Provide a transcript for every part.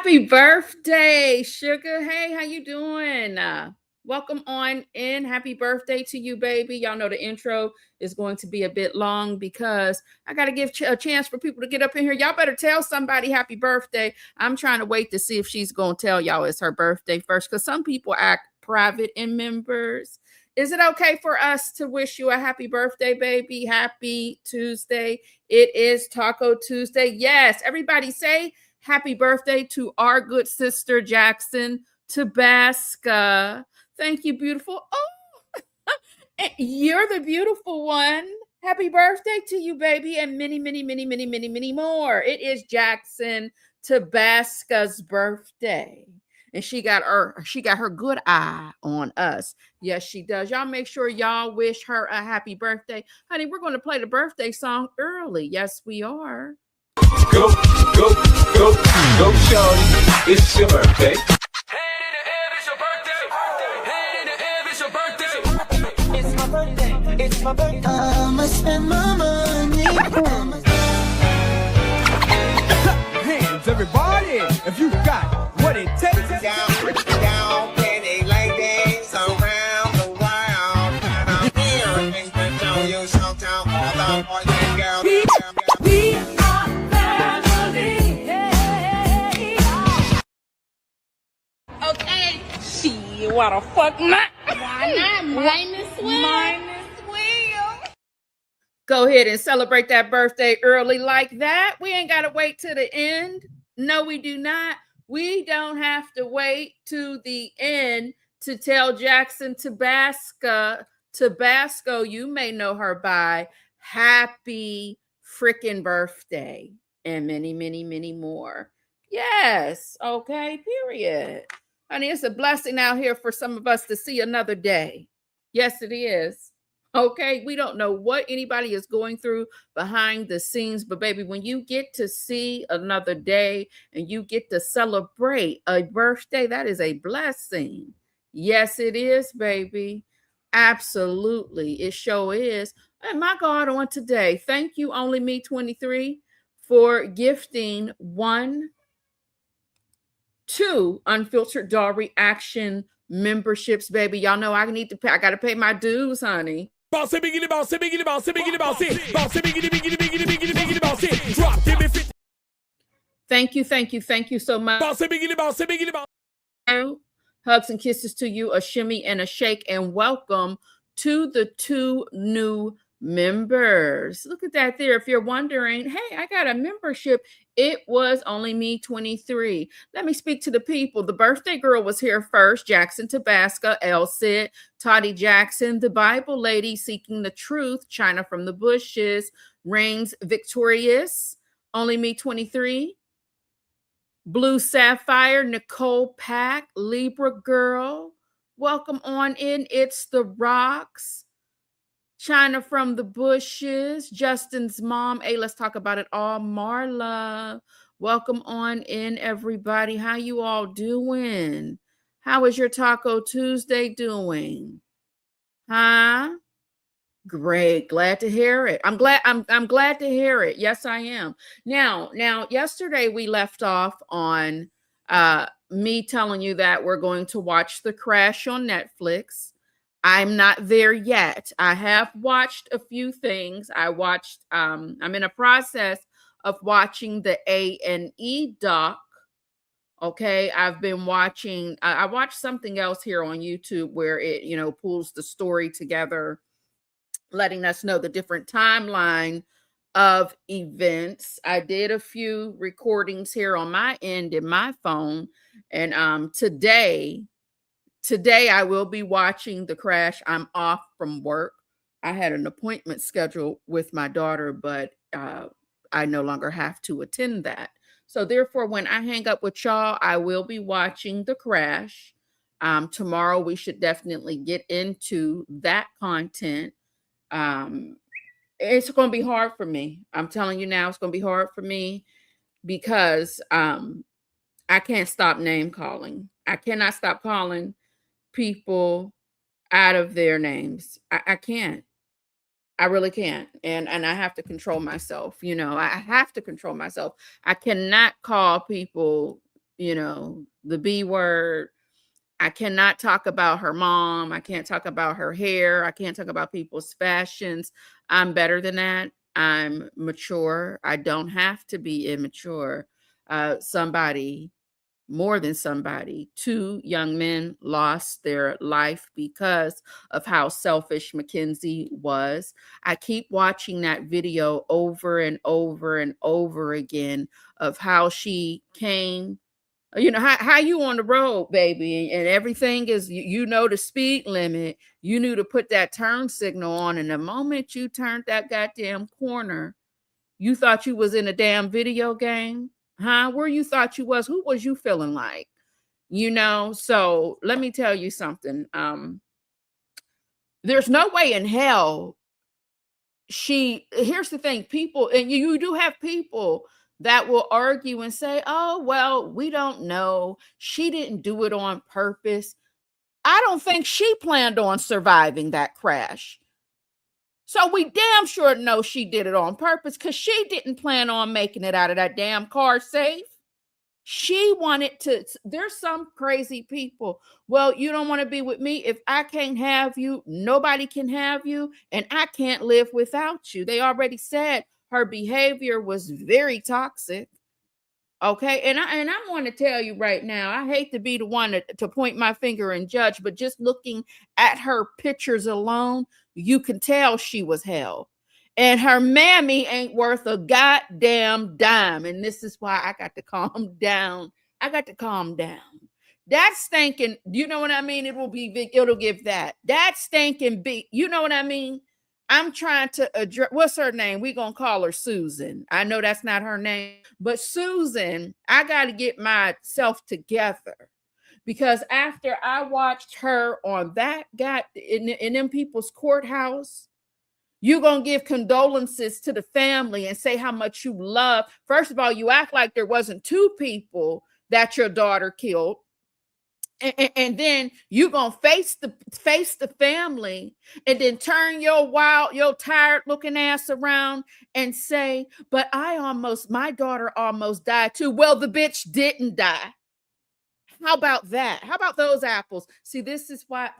Happy birthday, Sugar. Hey, how you doing? Welcome on in. Happy birthday to you, baby. Y'all know the intro is going to be a bit long because I got to give a chance for people to get up in here. Y'all better tell somebody happy birthday. I'm trying to wait to see if she's going to tell y'all it's her birthday first because some people act private in members. Is it okay for us to wish you a happy birthday, baby? Happy Tuesday. It is Taco Tuesday. Yes, everybody say happy birthday to our good sister Jackson Tabasca. Thank you, beautiful. Oh, you're the beautiful one. Happy birthday to you, baby, and many, many, many, many, many, many more. It is Jackson Tabasca's birthday. And she got her good eye on us. Yes, she does. Y'all make sure y'all wish her a happy birthday. Honey, we're going to play the birthday song early. Yes, we are. Go, go, go, go, shorty, it's your birthday. Hand in the air, it's your birthday. Hand in the air, it's your birthday. It's my birthday, it's my birthday. I'ma spend my money. Hands, everybody, if you got what it takes. Down, penny ladies around the world. And I'm here to show you something all the boys and girls. We are family. Okay. She, what the fuck not? Why not? Minus one. Minus Will. Go ahead and celebrate that birthday early like that. We ain't got to wait to the end. No, we do not. We don't have to wait to the end to tell Jackson Tabasco, you may know her by happy freaking birthday and many, many, many more. Yes. Okay. Period. Honey, it's a blessing out here for some of us to see another day. Yes, it is. Okay, we don't know what anybody is going through behind the scenes, but baby, when you get to see another day and you get to celebrate a birthday, that is a blessing. Yes, it is, baby. Absolutely. It sure is. And my God, on today, thank you, Only Me 23, for gifting 2 unfiltered doll reaction memberships, baby. Y'all know I need to pay. I got to pay my dues, honey. Bossy biggity, bossy biggity, bossy biggity, bossy. Bossy biggity, biggity, biggity, biggity, biggity, bossy. Drop, give me 50. Thank you so much. Bossy biggity, bossy biggity, bossy. Hugs and kisses to you, a shimmy and a shake, and welcome to the 2 new members. Look at that there. If you're wondering, hey, I got a membership. It was Only Me 23. Let me speak to the people. The birthday girl was here first. Jackson Tabasca, El Cid, Toddy Jackson, the Bible lady seeking the truth, China from the bushes, reigns victorious, Only Me 23. Blue Sapphire, Nicole Pack, Libra Girl. Welcome on in. It's the Rocks. China from the bushes, Justin's mom. Hey, let's talk about it all. Marla, welcome on in, everybody. How you all doing? How is your Taco Tuesday doing? Huh? Great. Glad to hear it. I'm glad to hear it. Yes, I am. Now, yesterday we left off on me telling you that we're going to watch The Crash on Netflix. I'm not there yet. I have watched a few things. I'm in a process of watching the A&E doc. Okay, I've been watching, I watched something else here on YouTube where it, pulls the story together, letting us know the different timeline of events. I did a few recordings here on my end in my phone. And today I will be watching The Crash. I'm off from work. I had an appointment scheduled with my daughter, but I no longer have to attend that. So therefore, when I hang up with y'all, I will be watching The Crash. Tomorrow, we should definitely get into that content. It's going to be hard for me. I'm telling you now, it's going to be hard for me because I can't stop name calling. I cannot stop calling people out of their names. I can't. I really can't. And I have to control myself. I have to control myself. I cannot call people the B word. I cannot talk about her mom. I can't talk about her hair. I can't talk about people's fashions. I'm better than that. I'm mature. I don't have to be immature. Somebody, more than somebody, 2 young men lost their life because of how selfish McKenzie was. I keep watching that video over and over and over again of how she came. How you on the road, baby, and everything is, the speed limit. You knew to put that turn signal on, and the moment you turned that goddamn corner, you thought you was in a damn video game, huh? Where you thought you was? Who was you feeling like? So let me tell you something. There's no way in hell here's the thing, people, and you do have people that will argue and say, oh, well, we don't know. She didn't do it on purpose. I don't think she planned on surviving that crash. So we damn sure know she did it on purpose, because she didn't plan on making it out of that damn car safe. She wanted to. There's some crazy people. Well, you don't want to be with me. If I can't have you, nobody can have you, and I can't live without you. They already said her behavior was very toxic. Okay, and I want to tell you right now, I hate to be the one to point my finger and judge, but just looking at her pictures alone, you can tell she was hell. And her mammy ain't worth a goddamn dime. And this is why I got to calm down. I got to calm down. That stinking, you know what I mean? It'll give that. That stinking beat, you know what I mean? I'm trying to address, what's her name? We're going to call her Susan. I know that's not her name, but Susan, I got to get myself together. Because after I watched her on that in them people's courthouse, you're going to give condolences to the family and say how much you love. First of all, you act like there wasn't 2 people that your daughter killed. And then you're going to face the family and then turn your tired looking ass around and say, but my daughter almost died too. Well, the bitch didn't die. How about that? How about those apples? See, this is why,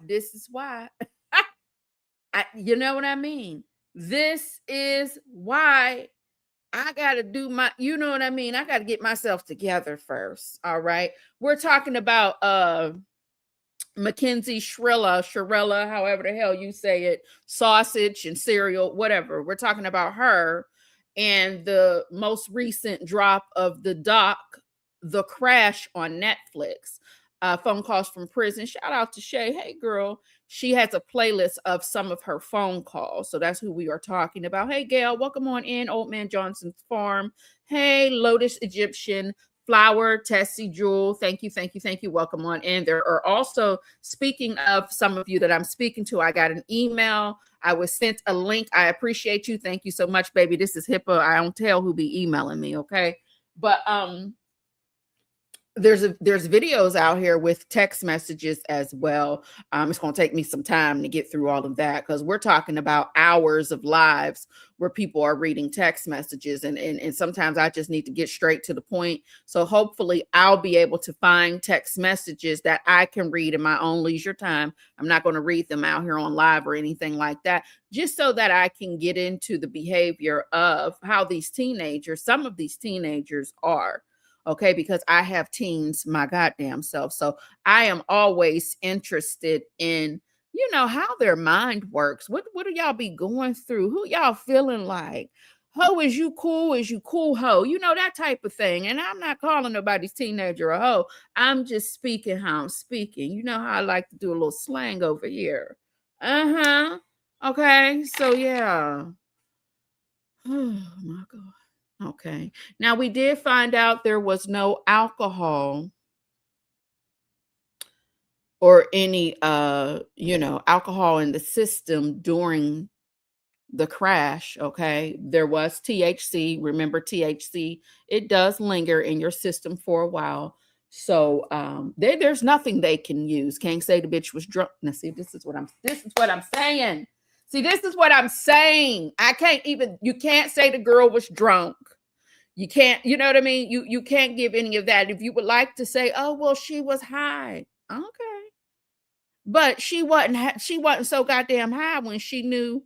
you know what I mean? This is why I got to do you know what I mean? I got to get myself together first. All right. We're talking about McKenzie Shirella, however the hell you say it, sausage and cereal, whatever. We're talking about her and the most recent drop of the doc, The Crash, on Netflix. Phone calls from prison. Shout out to Shay. Hey, girl. She has a playlist of some of her phone calls. So that's who we are talking about. Hey, Gail, welcome on in. Old Man Johnson's Farm. Hey, Lotus Egyptian. Flower, Tessie, Jewel. Thank you. Welcome on in. There are also, speaking of some of you that I'm speaking to, I got an email. I was sent a link. I appreciate you. Thank you so much, baby. This is HIPAA. I don't tell who be emailing me, okay? But there's videos out here with text messages as well. It's going to take me some time to get through all of that, because we're talking about hours of lives where people are reading text messages, and sometimes I just need to get straight to the point. So hopefully I'll be able to find text messages that I can read in my own leisure time. I'm not going to read them out here on live or anything like that, just so that I can get into the behavior of how some of these teenagers are. Okay, because I have teens my goddamn self. So I am always interested in, how their mind works. What do y'all be going through? Who y'all feeling like? Ho, is you cool? Is you cool, ho? That type of thing. And I'm not calling nobody's teenager a ho. I'm just speaking how I'm speaking. You know how I like to do a little slang over here. Okay, so yeah. Oh my God. Okay. Now, we did find out there was no alcohol or any, alcohol in the system during the crash. Okay. There was THC. Remember, THC, it does linger in your system for a while. So there's nothing they can use. Can't say the bitch was drunk. Now, see, this is what I'm saying. See, this is what I'm saying. You can't say the girl was drunk. You can't, you know what I mean? You can't give any of that. If you would like to say, oh, well, she was high. Okay. But she wasn't so goddamn high when she knew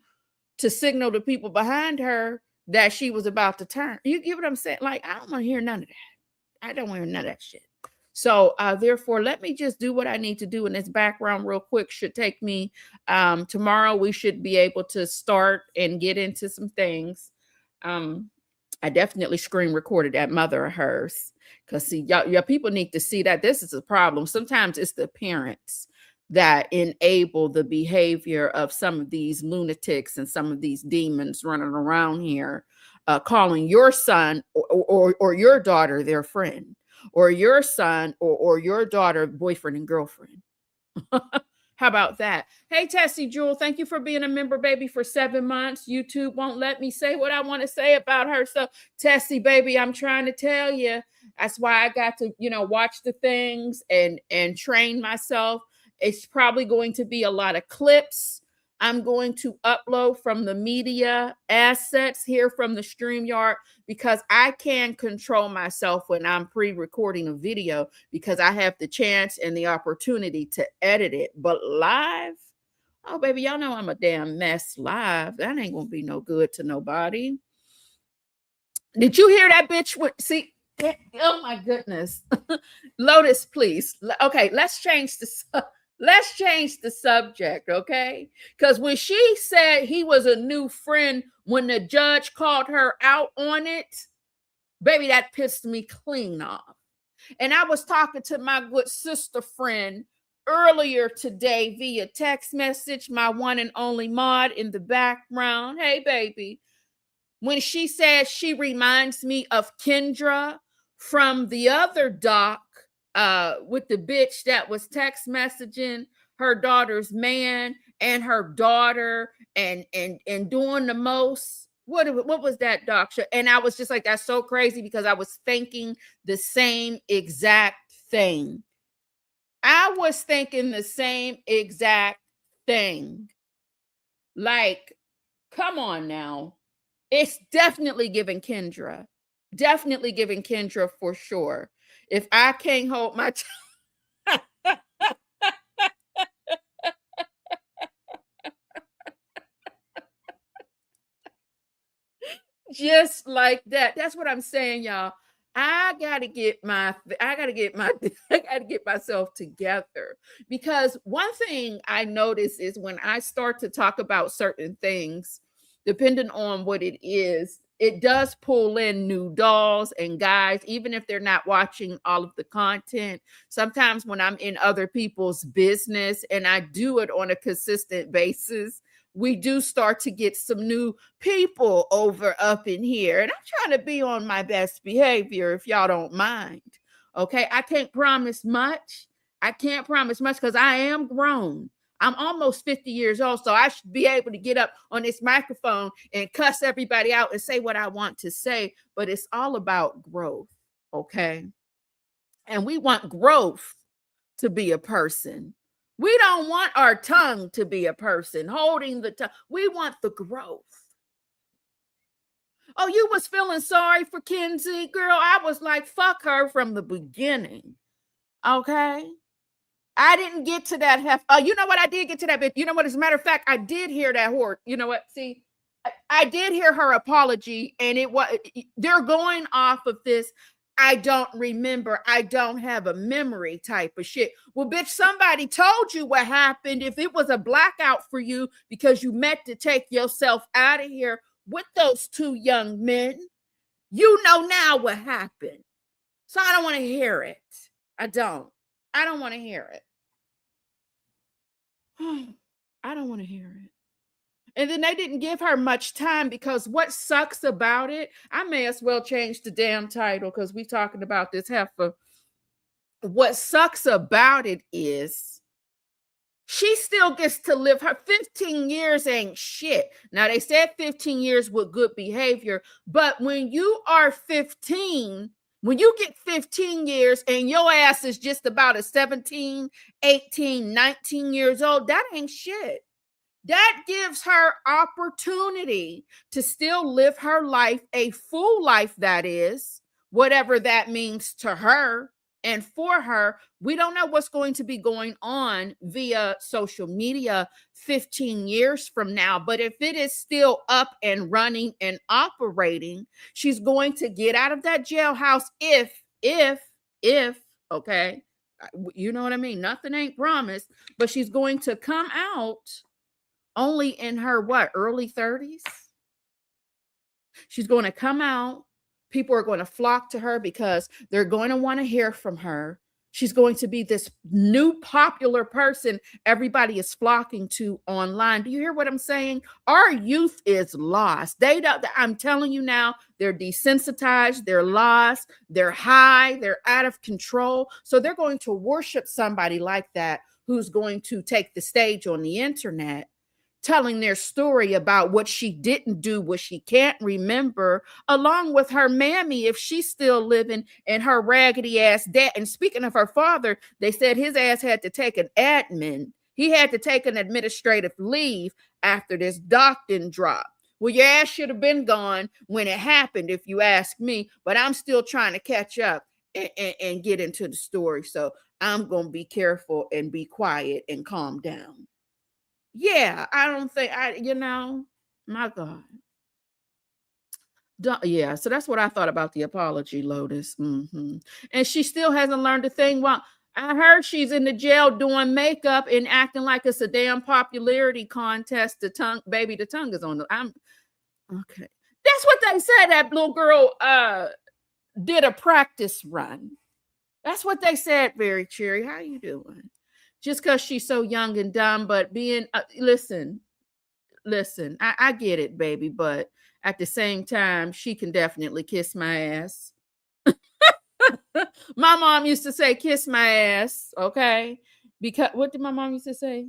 to signal to people behind her that she was about to turn. You get what I'm saying? Like, I don't want to hear none of that. I don't want to hear none of that shit. So therefore, let me just do what I need to do in this background real quick. Should take me tomorrow. We should be able to start and get into some things. I definitely screen recorded that mother of hers, because see, y'all people need to see that this is a problem. Sometimes it's the parents that enable the behavior of some of these lunatics and some of these demons running around here, calling your son or your daughter their friend, or your son or your daughter boyfriend and girlfriend. How about that? Hey, Tessie Jewel, thank you for being a member, baby, for 7 months. YouTube won't let me say what I want to say about her. So, Tessie, baby, I'm trying to tell you. That's why I got to, watch the things and train myself. It's probably going to be a lot of clips I'm going to upload from the media assets here from the StreamYard, because I can control myself when I'm pre-recording a video, because I have the chance and the opportunity to edit it. But live, oh, baby, y'all know I'm a damn mess live. That ain't going to be no good to nobody. Did you hear that bitch? See, oh my goodness. Lotus, please. Okay, let's change the subject, okay? Because when she said he was a new friend, when the judge called her out on it, baby, that pissed me clean off. And I was talking to my good sister friend earlier today via text message, my one and only Maud in the background. Hey, baby. When she said she reminds me of Kendra from the other doc, with the bitch that was text messaging her daughter's man and her daughter and doing the most. What was that, doctor? And I was just like, that's so crazy, because I was thinking the same exact thing. I was thinking the same exact thing. Like, come on now. It's definitely giving Kendra. Definitely giving Kendra for sure. If I can't hold my just like that. That's what I'm saying, y'all. I gotta get myself together, because one thing I notice is when I start to talk about certain things, depending on what it is, it does pull in new dolls and guys, even if they're not watching all of the content. Sometimes when I'm in other people's business and I do it on a consistent basis, we do start to get some new people over up in here. And I'm trying to be on my best behavior, if y'all don't mind. Okay, I can't promise much. Because I am grown. I'm almost 50 years old, so I should be able to get up on this microphone and cuss everybody out and say what I want to say. But it's all about growth, okay? And we want growth to be a person. We don't want our tongue to be a person, holding the tongue. We want the growth. Oh, you was feeling sorry for Kenzie? Girl, I was like, fuck her from the beginning, okay? I didn't get to that. You know what? I did get to that bit. You know what? As a matter of fact, I did hear that whore. You know what? See, I did hear her apology, and they're going off of this. I don't remember. I don't have a memory type of shit. Well, bitch, somebody told you what happened. If it was a blackout for you because you meant to take yourself out of here with those two young men, you know now what happened. So I don't want to hear it. I don't want to hear it. I don't want to hear it. And then they didn't give her much time, because what sucks about it, I may as well change the damn title, because we're talking about this heifer. What sucks about it is she still gets to live her 15 years ain't shit. Now, they said 15 years with good behavior, but when you are 15, when you get 15 years and your ass is just about a 17, 18, 19 years old, that ain't shit. That gives her opportunity to still live her life, a full life, that is, whatever that means to her and for her. We don't know what's going to be going on via social media 15 years from now, but if it is still up and running and operating, she's going to get out of that jailhouse if, okay, you know what I mean? Nothing ain't promised, but she's going to come out only in her early 30s. She's going to come out. People are going to flock to her because they're going to want to hear from her. She's going to be this new popular person everybody is flocking to online. Do you hear what I'm saying? Our youth is lost. They don't, I'm telling you now, they're desensitized, they're lost, they're high, they're out of control. So they're going to worship somebody like that who's going to take the stage on the internet, telling their story about what she didn't do, what she can't remember, along with her mammy, if she's still living, and her raggedy ass dad. And speaking of her father, they said his ass had to take an admin. He had to take an administrative leave after this doctrine drop. Well, your ass should have been gone when it happened, if you ask me, but I'm still trying to catch up and get into the story. So I'm going to be careful and be quiet and calm down. Yeah, I don't think my God. Yeah, so that's what I thought about the apology, Lotus. And she still hasn't learned a thing. Well, I heard she's in the jail doing makeup and acting like it's a damn popularity contest. The tongue is on the. I'm okay. That's what they said. That little girl did a practice run. That's what they said. Very Cherry. How you doing? Just because she's so young and dumb, but being, listen, I get it, baby, but at the same time, she can definitely kiss my ass. My mom used to say, kiss my ass, okay? Because, what did my mom used to say?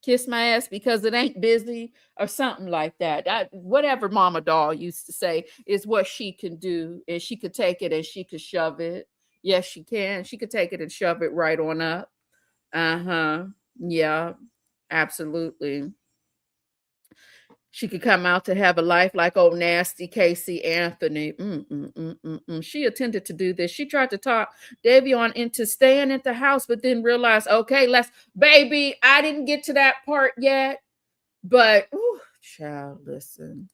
Kiss my ass because it ain't busy or something like that. Whatever Mama Doll used to say is what she can do, and she could take it and she could shove it. Yes, she can. She could take it and shove it right on up. Yeah, absolutely. She could come out to have a life like old nasty Casey Anthony. She attempted to do this. She tried to talk Davion into staying at the house, but then realized, okay, baby, I didn't get to that part yet, but child, listen.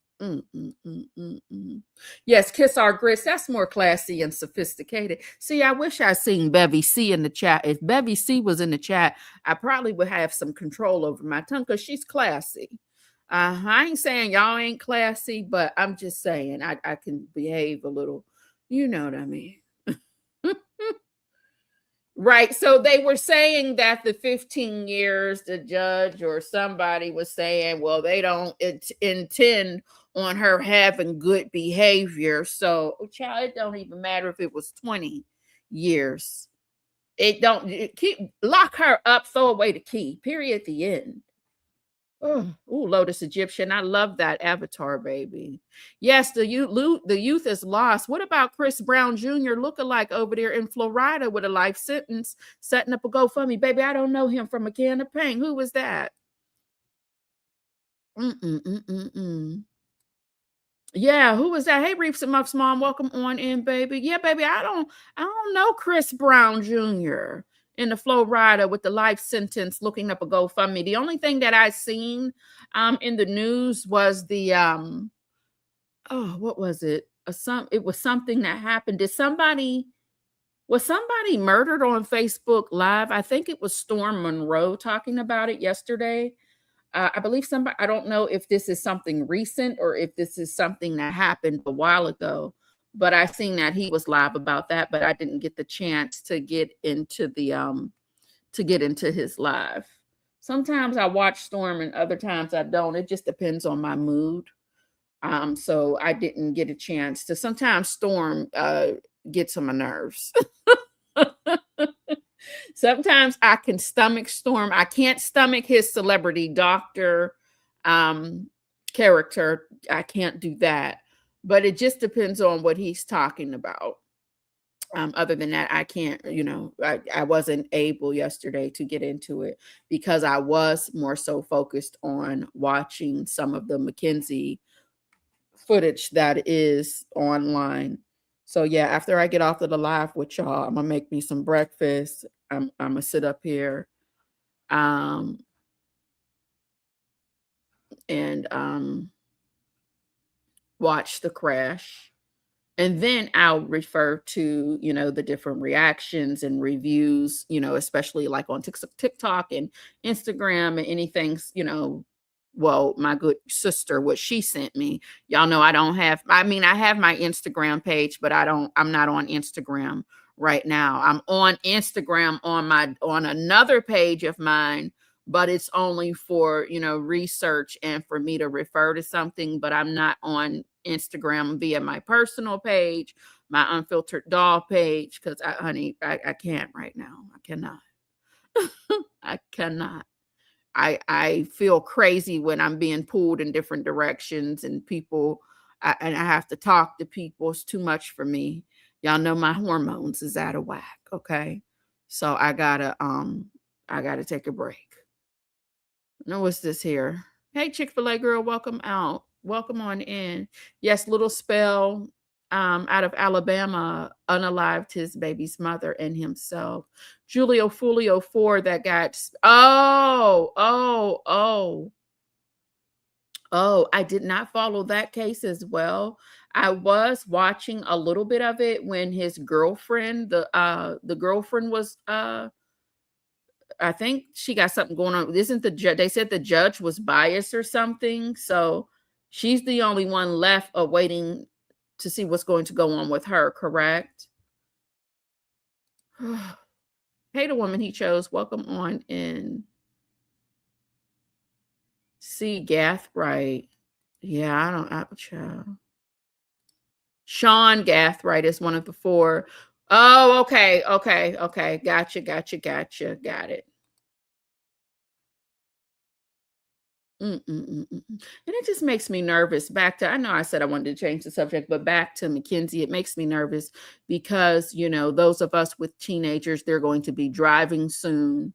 Yes, kiss our grits. That's more classy and sophisticated. See, I wish I seen Bevy C in the chat. If Bevy C was in the chat, I probably would have some control over my tongue because she's classy. I ain't saying y'all ain't classy, but I'm just saying I can behave a little, you know what I mean? Right. So they were saying that the 15 years, the judge or somebody was saying, well, they don't intend on her having good behavior. So, child, it don't even matter if it was 20 years. Lock her up, throw away the key, period, at the end. Oh, Lotus Egyptian. I love that avatar, baby. Yes, the youth is lost. What about Chris Brown Jr. lookalike over there in Florida with a life sentence, setting up a GoFundMe? Baby, I don't know him from a can of paint. Who was that? Yeah, who was that? Hey, Reefs and Muffs Mom, welcome on in, baby. Yeah, baby, I don't know Chris Brown Jr. in the Florida with the life sentence, looking up a GoFundMe. The only thing that I seen in the news was the what was it? It was something that happened. Was somebody murdered on Facebook Live? I think it was Storm Monroe talking about it yesterday. I believe somebody, I don't know if this is something recent or if this is something that happened a while ago, but I seen that he was live about that, but I didn't get the chance to get into his live. Sometimes I watch Storm and other times I don't. It just depends on my mood. So I didn't get a chance to. Sometimes Storm gets on my nerves. Sometimes I can stomach Storm. I can't stomach his celebrity doctor character. I can't do that. But it just depends on what he's talking about. Other than that, I can't, I wasn't able yesterday to get into it because I was more so focused on watching some of the McKenzie footage that is online. So yeah, after I get off of the live with y'all, I'm gonna make me some breakfast. I'm gonna sit up here and watch the crash. And then I'll refer to, the different reactions and reviews, especially like on TikTok and Instagram and anything, well, my good sister, what she sent me. Y'all know I have my Instagram page, but I'm not on Instagram right now. I'm on Instagram on another page of mine, but it's only for, research and for me to refer to something, but I'm not on Instagram via my personal page, my unfiltered doll page, because I can't right now. I cannot. I cannot. I feel crazy when I'm being pulled in different directions and and I have to talk to people. It's too much for me. Y'all know my hormones is out of whack. Okay. So I gotta take a break. Now what's this here? Hey, Chick-fil-A girl, welcome out. Welcome on in. Yes, little spell out of Alabama unalived his baby's mother and himself. Julio Fulio 4 that got I did not follow that case as well. I was watching a little bit of it when his girlfriend, the girlfriend was I think she got something going on. Isn't the judge? They said the judge was biased or something. So she's the only one left waiting to see what's going to go on with her, correct? Hey, the woman he chose. Welcome on in. See, Gathright. Yeah, child. Sean Gathright is one of the 4. Oh, okay. Gotcha. Got it. And it just makes me nervous. I know I said I wanted to change the subject, but back to McKenzie, it makes me nervous because, those of us with teenagers, they're going to be driving soon.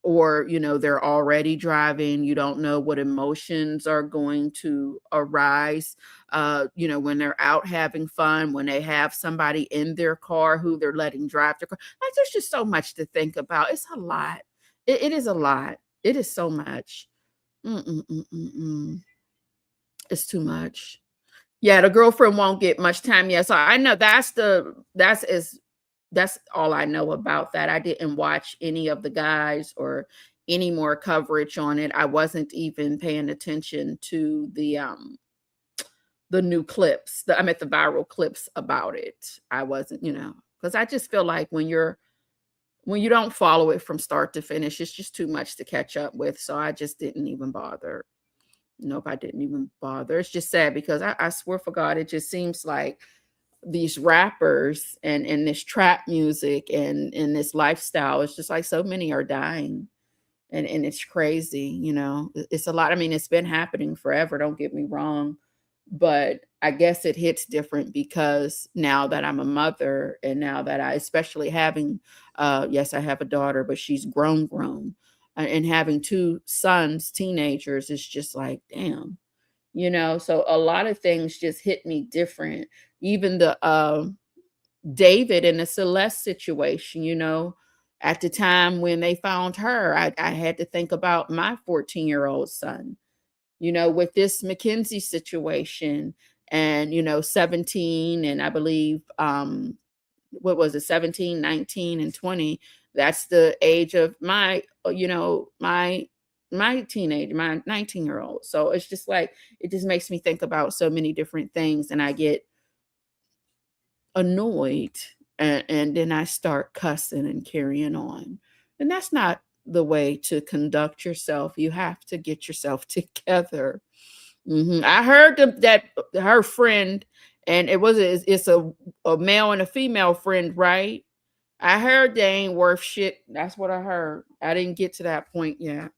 Or, they're already driving. You don't know what emotions are going to arise, when they're out having fun, when they have somebody in their car who they're letting drive their car. Like, there's just so much to think about. It's a lot. It is a lot. It is so much. It's too much. Yeah, the girlfriend won't get much time yet. So I know that's all I know about that. I didn't watch any of the guys or any more coverage on it. I wasn't even paying attention to the new clips, the viral clips about it. I wasn't, because I just feel like when you don't follow it from start to finish, it's just too much to catch up with. So I just didn't even bother. Nope, I didn't even bother. It's just sad because I swear for God, it just seems like these rappers and this trap music and this lifestyle, it's just like so many are dying. And it's crazy, It's a lot. I mean, it's been happening forever, don't get me wrong. But I guess it hits different because now that I'm a mother and now that especially having, yes, I have a daughter, but she's grown, and having 2 sons, teenagers, it's just like, damn, so a lot of things just hit me different. Even the David and the Celeste situation, at the time when they found her, I had to think about my 14-year-old son. With this McKenzie situation and, 17 and I believe, what was it, 17, 19 and 20. That's the age of my teenager, my 19-year-old. So it's just like, it just makes me think about so many different things and I get annoyed and then I start cussing and carrying on. And that's not the way to conduct yourself. You have to get yourself together. I heard that her friend, and it's a male and a female friend, right? I heard they ain't worth shit. That's what I heard. I didn't get to that point yet.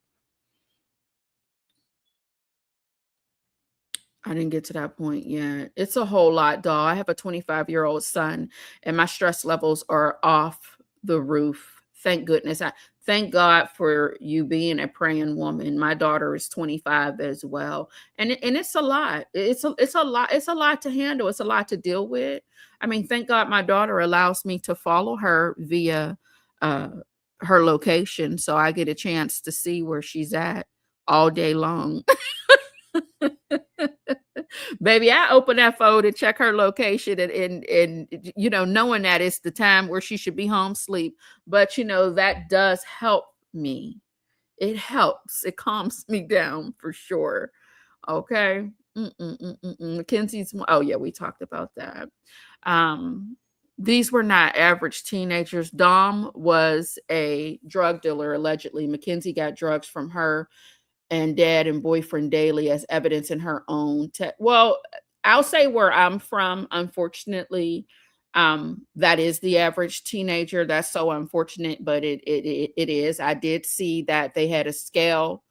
I didn't get to that point yet. It's a whole lot, doll. I have a 25-year-old son, and my stress levels are off the roof. Thank goodness. Thank God for you being a praying woman. My daughter is 25 as well. And it's a lot. It's a lot. It's a lot to handle. It's a lot to deal with. I mean, thank God my daughter allows me to follow her via uh her location, so I get a chance to see where she's at all day long. Baby, I open that phone and check her location and knowing that it's the time where she should be home sleep. But that does help me. It helps. It calms me down for sure. Okay. Mackenzie's, oh yeah, we talked about that. Um, these were not average teenagers. Dom was a drug dealer, allegedly. Mackenzie got drugs from her and dad and boyfriend daily as evidence in her own well, I'll say where I'm from, unfortunately, that is the average teenager. That's so unfortunate, but it is. I did see that they had a scale,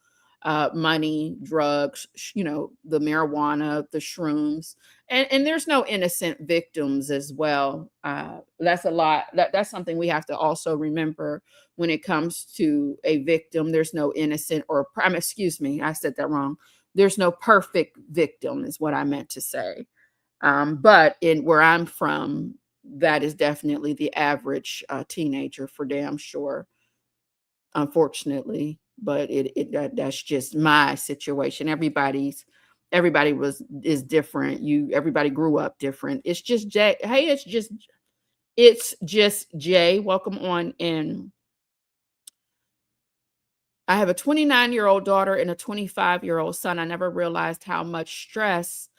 money, drugs, the marijuana, the shrooms, and there's no innocent victims as well. That's a lot. That's something we have to also remember when it comes to a victim. There's no innocent excuse me, I said that wrong. There's no perfect victim is what I meant to say. But in where I'm from, that is definitely the average teenager for damn sure, unfortunately. But that's just my situation. Everybody is different. Everybody grew up different. It's just Jay. Hey, it's just Jay. Welcome on in. I have a 29-year-old daughter and a 25-year-old son. I never realized how much stress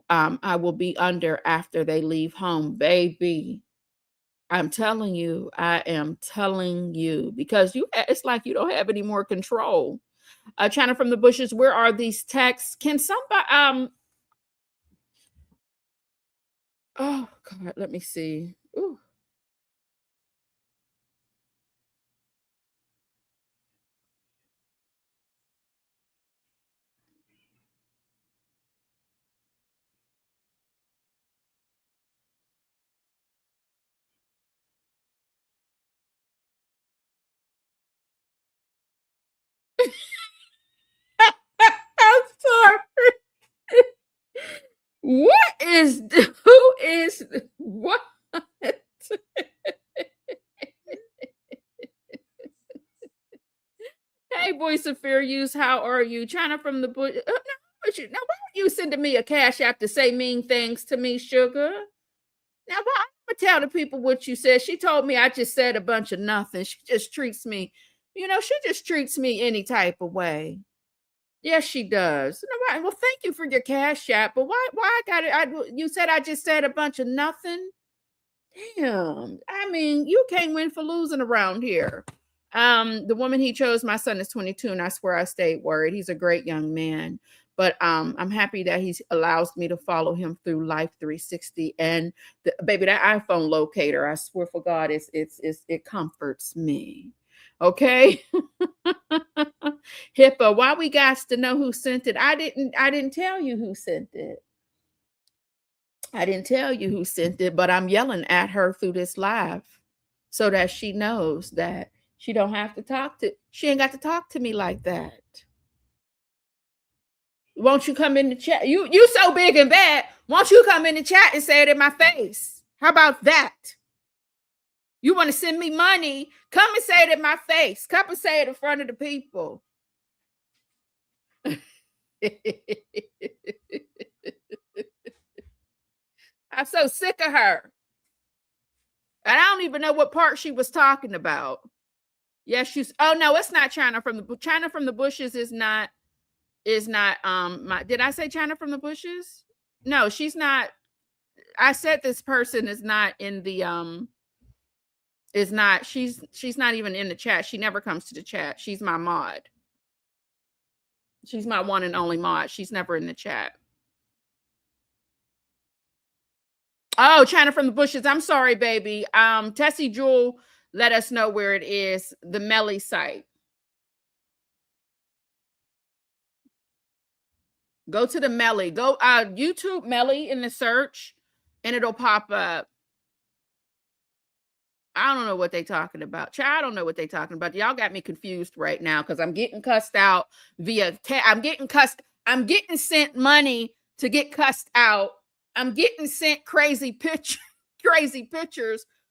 I will be under after they leave home. Baby, I'm telling you, I am telling you, because it's like you don't have any more control. China from the bushes, where are these texts? Can somebody, oh God, let me see. Ooh. I'm sorry. What is, who is, what? Hey, voice of fair use, how are you? China from the bush. Now, why are you sending me a cash app to say mean things to me, sugar? Now, why I'm gonna tell the people what you said. She told me I just said a bunch of nothing. She just treats me, she just treats me any type of way. Yes, she does. Well, thank you for your cash app, but why I got it? You said I just said a bunch of nothing. Damn. I mean, you can't win for losing around here. The woman he chose, my son is 22, and I swear I stayed worried. He's a great young man. But I'm happy that he allows me to follow him through Life 360. And baby, that iPhone locator, I swear for God, it comforts me. Okay. HIPAA, why we got to know who sent it? I didn't tell you who sent it. I didn't tell you who sent it, but I'm yelling at her through this live so that she knows that she ain't got to talk to me like that. Won't you come in the chat? You so big and bad. Won't you come in the chat and say it in my face? How about that? You want to send me money? Come and say it in my face. Come and say it in front of the people. I'm so sick of her. And I don't even know what part she was talking about. Yes, oh no, it's not China from the bushes is not did I say China from the bushes? No, she's not. I said this person is not in the she's not even in the chat. She never comes to the chat. She's my mod. She's my one and only mod. She's never in the chat. Oh, China from the bushes. I'm sorry, baby. Tessie Jewel let us know where it is. The Melly site. Go to the Melly. Go YouTube Melly in the search, and it'll pop up. I don't know what they talking about. Child, I don't know what they talking about. Y'all got me confused right now because I'm getting cussed out via. I'm getting sent money to get cussed out. I'm getting sent crazy pictures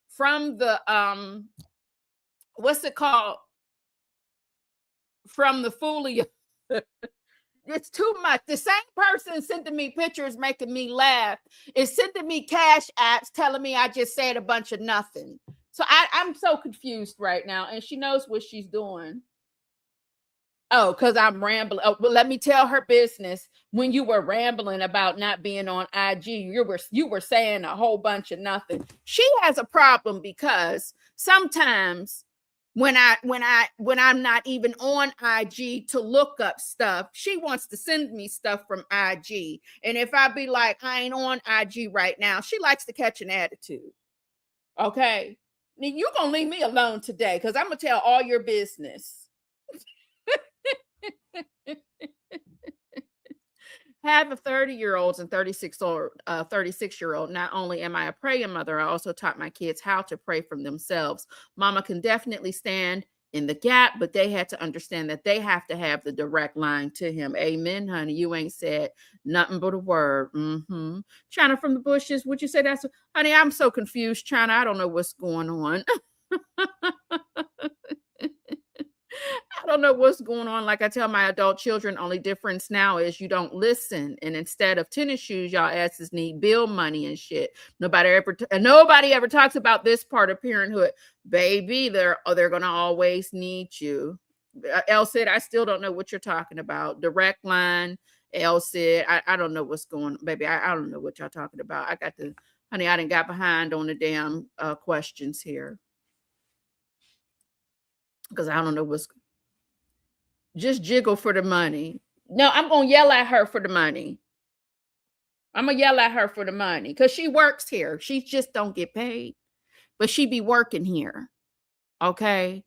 from the what's it called? From the Foolia. It's too much. The same person sending me pictures making me laugh is sending me cash apps telling me I just said a bunch of nothing. So I'm so confused right now, and she knows what she's doing. Oh, because I'm rambling. Oh, but let me tell her business. When you were rambling about not being on IG, you were saying a whole bunch of nothing. She has a problem because sometimes when I'm not even on IG to look up stuff, she wants to send me stuff from IG. And if I be like, I ain't on IG right now, she likes to catch an attitude. Okay. You're gonna leave me alone today because I'm gonna tell all your business. Have a 30-year-olds and 36-year-old. Not only am I a praying mother, I also taught my kids how to pray for themselves. Mama can definitely stand in the gap, but they had to understand that they have to have the direct line to him. Amen, honey. You ain't said nothing but a word. China from the bushes, would you say that's honey? I'm so confused, China. I don't know what's going on. I don't know what's going on. Like I tell my adult children, only difference now is you don't listen. And instead of tennis shoes, y'all asses need bill money and shit. Nobody ever talks about this part of parenthood. Baby, they're gonna always need you. Elle said, I still don't know what you're talking about. Direct line. Elle said, I don't know what's going on. Baby, I don't know what y'all talking about. I done got behind on the damn questions here. Because I don't know what's just jiggle for the money. No, I'm gonna yell at her for the money. I'm gonna yell at her for the money because she works here. She just don't get paid, but she be working here. Okay.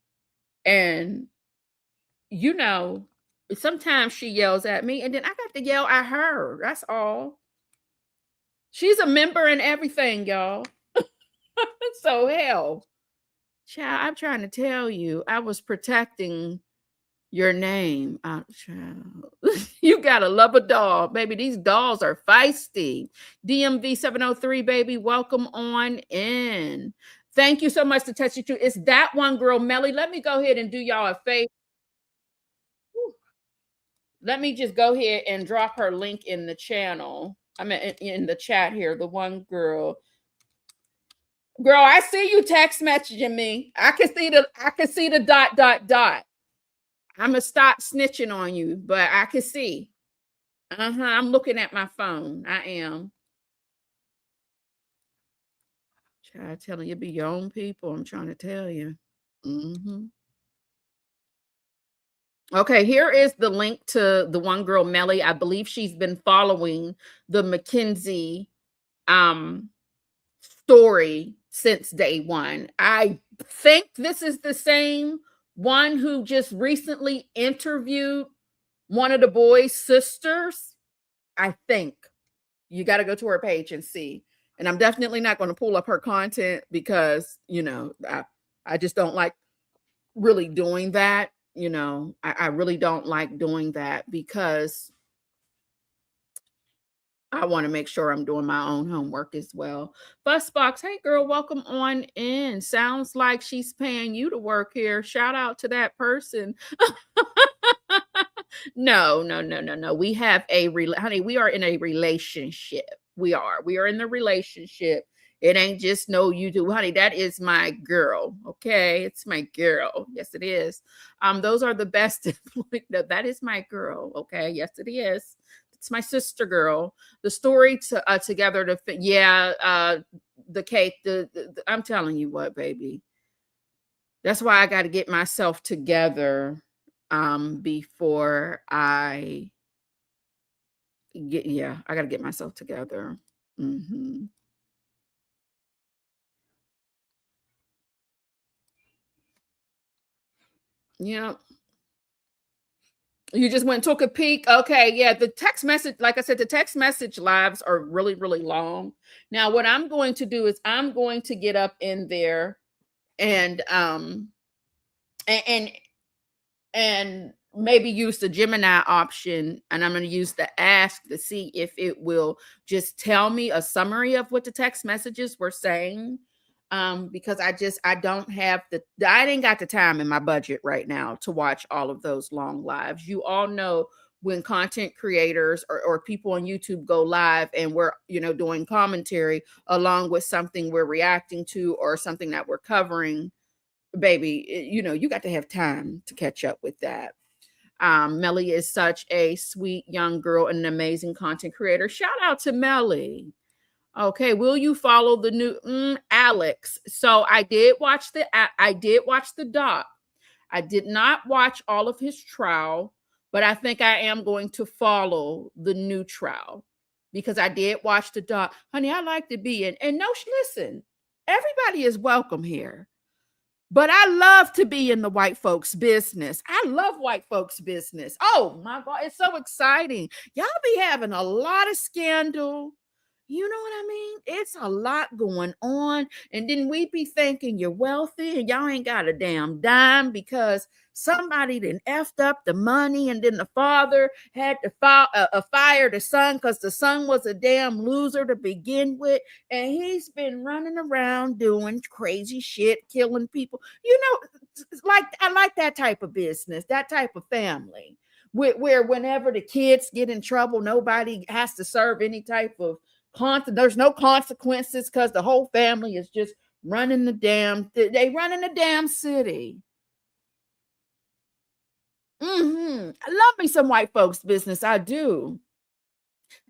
And you know, sometimes she yells at me and then I got to yell at her. That's all. She's a member and everything, y'all. So hell, child, I'm trying to tell you, I was protecting your name. Child. You gotta love a doll, baby. These dolls are feisty. DMV 703, baby. Welcome on in. Thank you so much to Touch You Too. It's that one girl, Melly. Let me go ahead and do y'all a favor. Let me just go ahead and drop her link in the channel. I mean, in the chat here. The one girl. Girl, I see you text messaging me. I can see the dot. I'm gonna stop snitching on you, but I can see. I'm looking at my phone. I am. Try telling you, be your own people. I'm trying to tell you. Okay, here is the link to the one girl, Melly. I believe she's been following the McKenzie story since day one. I think this is the same one who just recently interviewed one of the boys' sisters. I think you got to go to her page and see. And I'm definitely not going to pull up her content because, I just don't like really doing that. I really don't like doing that because I want to make sure I'm doing my own homework as well. Fussbox, hey girl, welcome on in. Sounds like she's paying you to work here. Shout out to that person. No. We have honey, we are in a relationship. We are in the relationship. It ain't just no you do, honey. That is my girl. Okay. It's my girl. Yes, it is. Those are the best. That is my girl. Okay. Yes, it is. It's my sister girl. The story together to fit. Yeah. The cake. I'm telling you what, baby. That's why I got to get myself together before I got to get myself together. Yeah. You just went and took a peek. Okay, yeah. The text message, like I said, the text message lives are really, really long. Now, what I'm going to do is I'm going to get up in there and and and maybe use the Gemini option, and I'm going to use the ask to see if it will just tell me a summary of what the text messages were saying. Because I don't have I didn't got the time in my budget right now to watch all of those long lives. You all know when content creators or people on YouTube go live and we're, doing commentary along with something we're reacting to or something that we're covering, baby, you got to have time to catch up with that. Melly is such a sweet young girl and an amazing content creator. Shout out to Melly. Okay, will you follow the new Alex? So I did watch the doc. I did not watch all of his trial, but I think I am going to follow the new trial because I did watch the doc. Honey, I like to be in. And no, listen, everybody is welcome here. But I love to be in the white folks business. I love white folks business. Oh my God, it's so exciting. Y'all be having a lot of scandal. You know what I mean? It's a lot going on. And then we be thinking you're wealthy and y'all ain't got a damn dime because somebody done effed up the money, and then the father had to fire the son because the son was a damn loser to begin with. And he's been running around doing crazy shit, killing people. I like that type of business, that type of family where whenever the kids get in trouble, nobody has to serve any type of there's no consequences because the whole family is just running they running the damn city. I love me some white folks business. I do.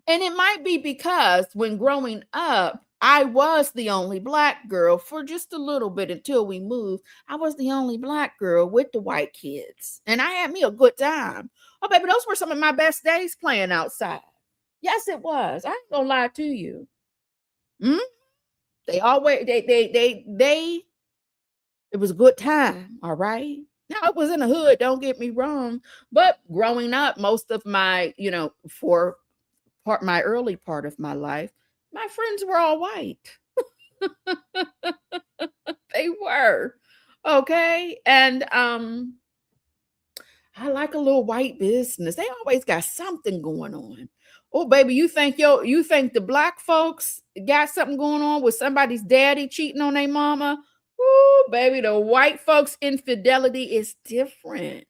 And it might be because when growing up, I was the only black girl for just a little bit until we moved. I was the only black girl with the white kids. And I had me a good time. Oh, baby, those were some of my best days playing outside. Yes, it was. I ain't gonna lie to you. They always it was a good time, all right. Now it was in the hood, don't get me wrong, but growing up, most of my, my early part of my life, my friends were all white. They were. Okay. And I like a little white business. They always got something going on. Oh, baby, you think the black folks got something going on with somebody's daddy cheating on their mama? Ooh, baby, the white folks' infidelity is different.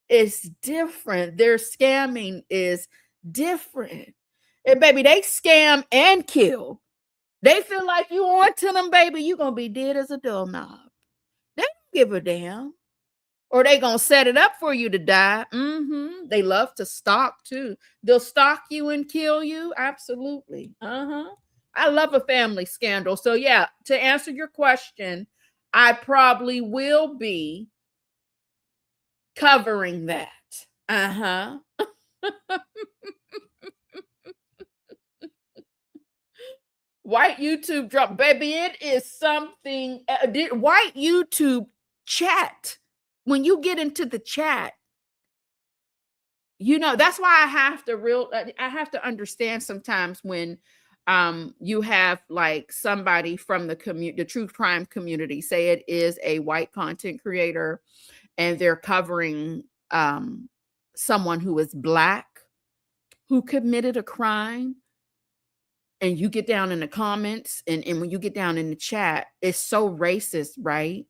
It's different. Their scamming is different. And baby, they scam and kill. They feel like you on to them, baby, you're going to be dead as a doorknob. They don't give a damn. Or they gonna set it up for you to die. They love to stalk too. They'll stalk you and kill you. Absolutely. I love a family scandal. So yeah, to answer your question, I probably will be covering that. White YouTube drop, baby. It is something. White YouTube chat. When you get into the chat, that's why I have to understand sometimes when you have like somebody from the true crime community, say it is a white content creator and they're covering someone who is black who committed a crime, and you get down in the comments and when you get down in the chat, it's so racist, right?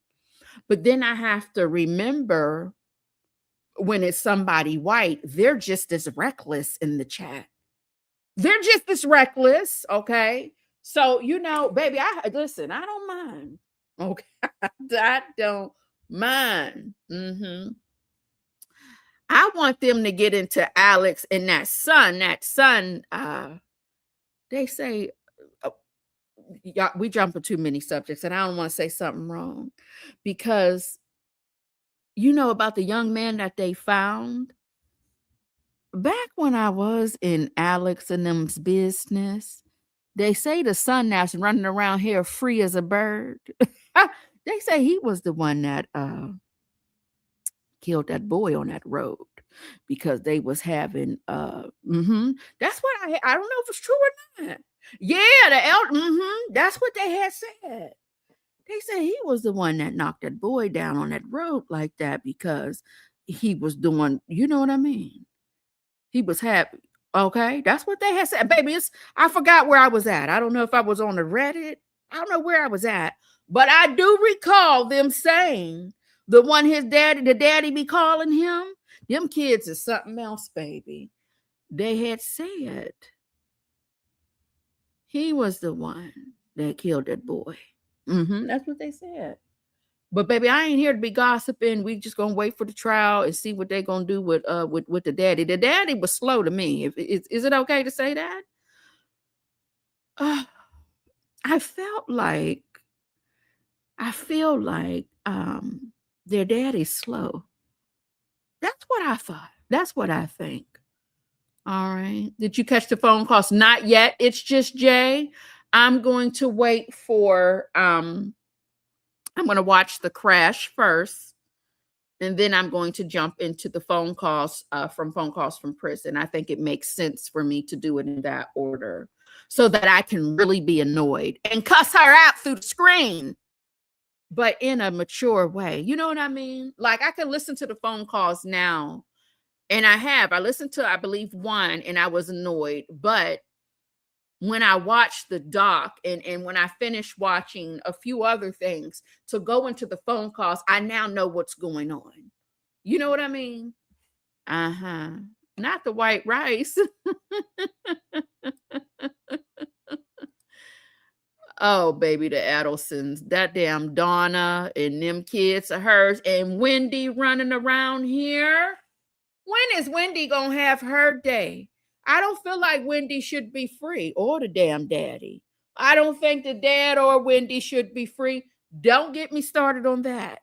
But then I have to remember when it's somebody white, they're just as reckless in the chat. They're just as reckless, okay? So, baby, I don't mind. Okay, I don't mind. I want them to get into Alex and that son, they say, we jump into too many subjects and I don't want to say something wrong because about the young man that they found back when I was in Alex and them's business. They say the son that's running around here free as a bird. They say he was the one that killed that boy on that road because they was having that's what I don't know if it's true or not. Yeah, the elder, that's what they had said. They said he was the one that knocked that boy down on that road like that because he was doing, you know what I mean? He was happy. Okay, that's what they had said. Baby, I forgot where I was at. I don't know if I was on the Reddit. I don't know where I was at, but I do recall them saying the one the daddy be calling him. Them kids is something else, baby. They had said he was the one that killed that boy. That's what they said. But baby, I ain't here to be gossiping. We just gonna wait for the trial and see what they gonna do with the daddy. The daddy was slow to me. Is it okay to say that? I feel like their daddy's slow. That's what I thought. That's what I think. All right. Did you catch the phone calls? Not yet. It's just Jay. I'm going to wait for I'm going to watch the crash first, and then I'm going to jump into the phone calls from prison. I think it makes sense for me to do it in that order so that I can really be annoyed and cuss her out through the screen, but in a mature way. You know what I mean? Like I can listen to the phone calls now, and I listened to, I believe, one, and I was annoyed, but when I watched the doc and when I finished watching a few other things to go into the phone calls, I now know what's going on. You know what I mean? Not the white rice. Oh, baby, the Adelsons, that damn Donna and them kids of hers and Wendy running around here. When is Wendy gonna have her day? I don't feel like Wendy should be free, or the damn daddy. I don't think the dad or Wendy should be free. Don't get me started on that.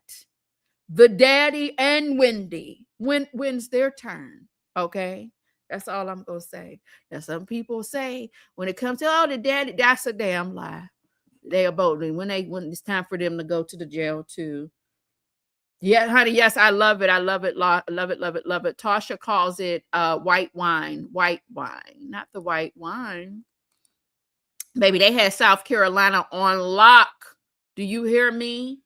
The daddy and Wendy, when's their turn? Okay, that's all I'm gonna say. Now, some people say when it comes to the daddy, that's a damn lie. They are both when it's time for them to go to the jail too. Yeah, honey. Yes, I love it. I love it. Love it. Love it. Love it. Tasha calls it white wine. White wine, not the white wine. Baby, they had South Carolina on lock. Do you hear me?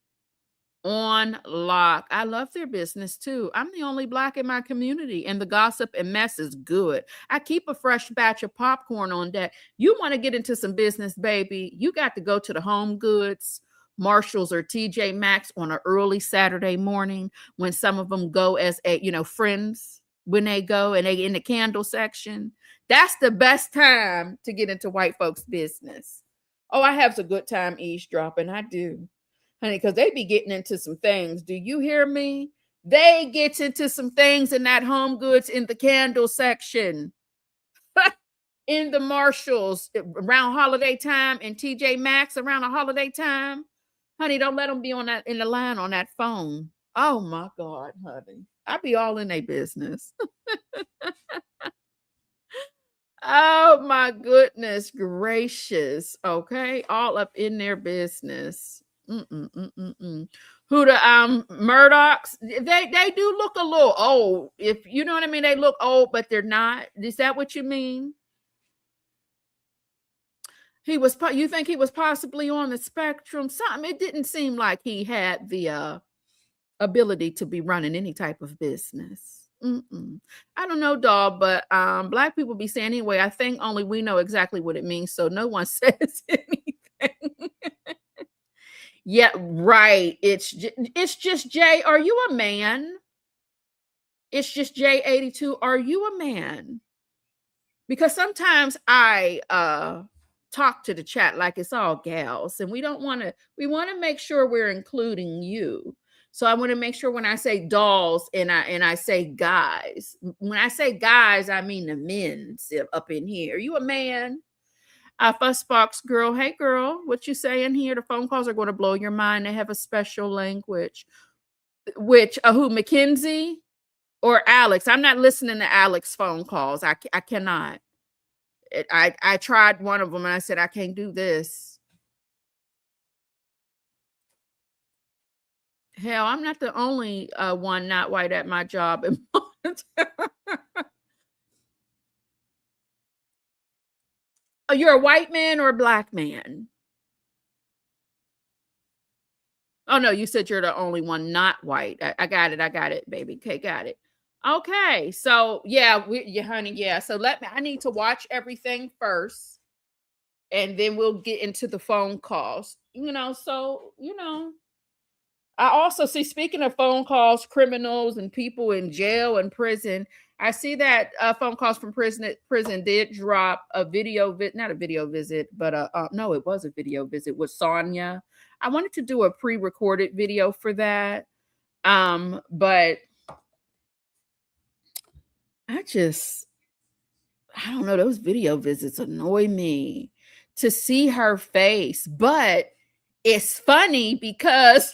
On lock. I love their business too. I'm the only Black in my community, and the gossip and mess is good. I keep a fresh batch of popcorn on deck. You want to get into some business, baby? You got to go to the Home Goods, Marshalls, or TJ Maxx on an early Saturday morning when some of them go as friends. When they go and they in the candle section, that's the best time to get into white folks' business. Oh, I have a good time eavesdropping. I do. Honey, because they be getting into some things. Do you hear me? They get into some things in that Home Goods in the candle section. In the Marshalls around holiday time and TJ Maxx around the holiday time. Honey, don't let them be in the line on that phone. Oh my God, honey. I be all in their business. Oh my goodness gracious. Okay. All up in their business. Who the Murdochs? They do look a little old. If you know what I mean, they look old, but they're not. Is that what you mean? You think he was possibly on the spectrum? Something. It didn't seem like he had the ability to be running any type of business. I don't know, dog, but Black people be saying anyway. I think only we know exactly what it means, so no one says anything. Yeah, right. It's just Jay. Are you a man? It's just J82. Are you a man? Because sometimes I talk to the chat like it's all gals, and we want to make sure we're including you. So I want to make sure when I say dolls and I say guys, when I say guys, I mean the men up in here. Are you a man? Fussbox girl. Hey girl, what you saying here? The phone calls are going to blow your mind. They have a special language. Which who, McKenzie or Alex? I'm not listening to Alex phone calls. I cannot. I tried one of them and I said I can't do this. Hell, I'm not the only one not white at my job. Oh, you're a white man or a black man? Oh no, you said you're the only one not white. I got it. I got it, baby. Okay, got it. Okay, so yeah, honey, yeah. So I need to watch everything first, and then we'll get into the phone calls. I also see, speaking of phone calls, criminals and people in jail and prison. I see that phone calls from prison did drop a not a video visit, but no, it was a video visit with Sonia. I wanted to do a pre-recorded video for that, but I don't know. Those video visits annoy me to see her face, but it's funny because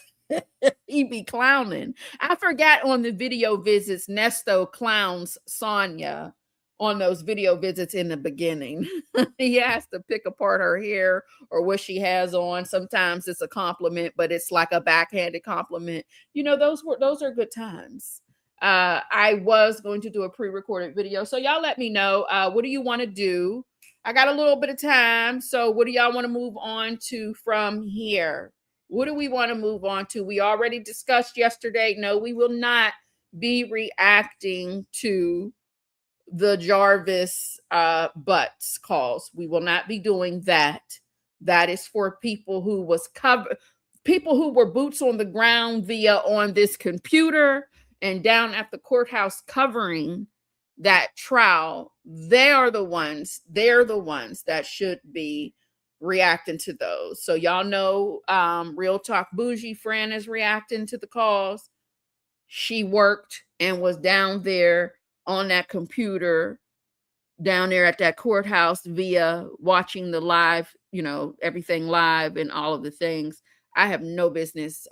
he be clowning. I forgot on the video visits, Nesto clowns Sonia on those video visits in the beginning. He has to pick apart her hair or what she has on. Sometimes it's a compliment, but it's like a backhanded compliment. Those are good times. I was going to do a pre-recorded video. So y'all let me know. What do you want to do? I got a little bit of time. So what do y'all want to move on to from here? What do we want to move on to? We already discussed yesterday. No, we will not be reacting to the Jarvis butts calls. We will not be doing that. That is for people who were boots on the ground on this computer and down at the courthouse covering that trial. They're the ones that should be reacting to those. So y'all know, Real Talk Bougie Fran is reacting to the calls. She worked and was down there on that computer down there at that courthouse via watching the live, everything live and all of the things. I have no business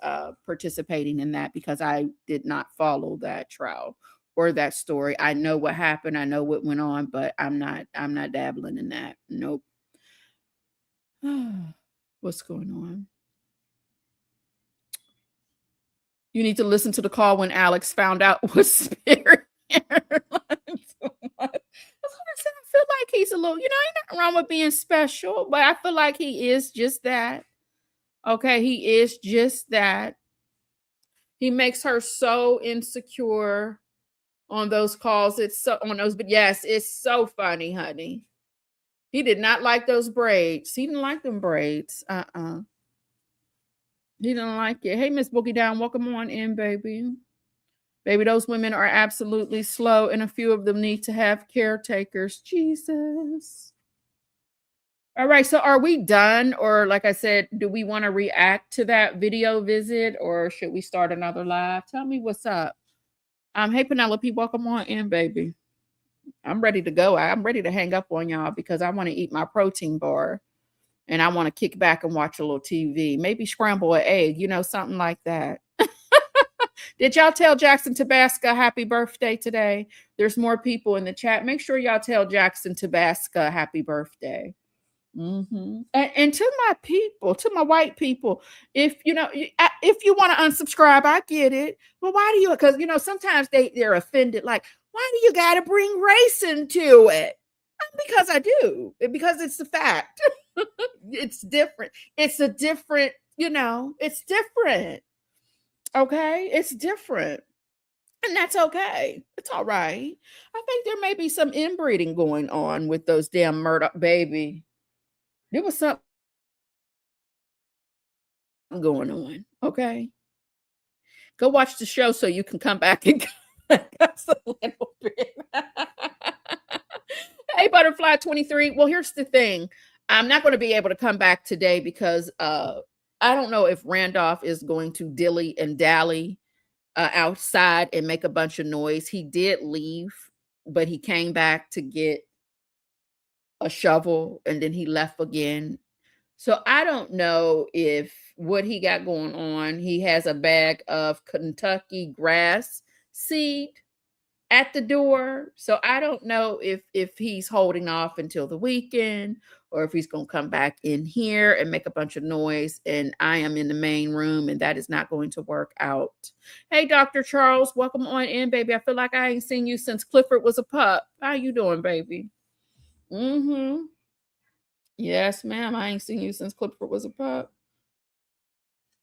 participating in that because I did not follow that trial or that story. I know what happened. I know what went on, but I'm not dabbling in that. Nope. What's going on? You need to listen to the call when Alex found out was Spirit Airlines. I feel like he's a little, ain't nothing wrong with being special, but I feel like he is just that. Okay, he is just that. He makes her so insecure on those calls. But yes, it's so funny, honey. He did not like those braids. He didn't like them braids. He didn't like it. Hey, Miss Boogie Down, welcome on in, baby. Baby, those women are absolutely slow, and a few of them need to have caretakers. Jesus. All right, so are we done? Or like I said, do we want to react to that video visit, or should we start another live? Tell me what's up. Hey, Penelope, welcome on in, baby. I'm ready to go. I'm ready to hang up on y'all because I want to eat my protein bar and I want to kick back and watch a little TV. Maybe scramble an egg, something like that. Did y'all tell Jackson Tabasco happy birthday today? There's more people in the chat. Make sure y'all tell Jackson Tabasco happy birthday. And to my people, to my white people, if you want to unsubscribe, I get it. But why do you? Because sometimes they're offended. Like, why do you got to bring race into it? Because I do. Because it's the fact. It's different. It's a different. It's different. Okay, it's different. And that's okay. It's all right. I think there may be some inbreeding going on with those damn Murdoch baby. There was something going on. Okay. Go watch the show so you can come back and cuss a little bit. Hey, Butterfly 23. Well, here's the thing. I'm not going to be able to come back today because I don't know if Randolph is going to dilly and dally outside and make a bunch of noise. He did leave, but he came back to get a shovel and then he left again. So I don't know if what he got going on. He has a bag of Kentucky grass seed at the door. So I don't know if he's holding off until the weekend or if he's going to come back in here and make a bunch of noise and I am in the main room and that is not going to work out. Hey, Dr. Charles, welcome on in, baby. I feel like I ain't seen you since Clifford was a pup. How you doing, baby? Mm-hmm. Yes, ma'am. I ain't seen you since Clifford was a pup.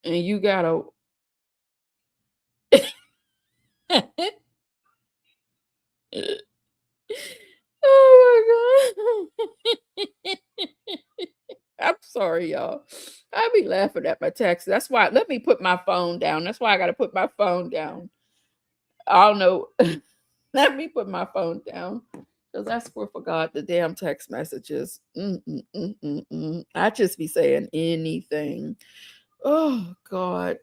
And you got a oh my God. I'm sorry, y'all. I be laughing at my text. That's why let me put my phone down. That's why I gotta put my phone down. I don't know. Let me put my phone down. Because I swear for God, the damn text messages. I just be saying anything. Oh God.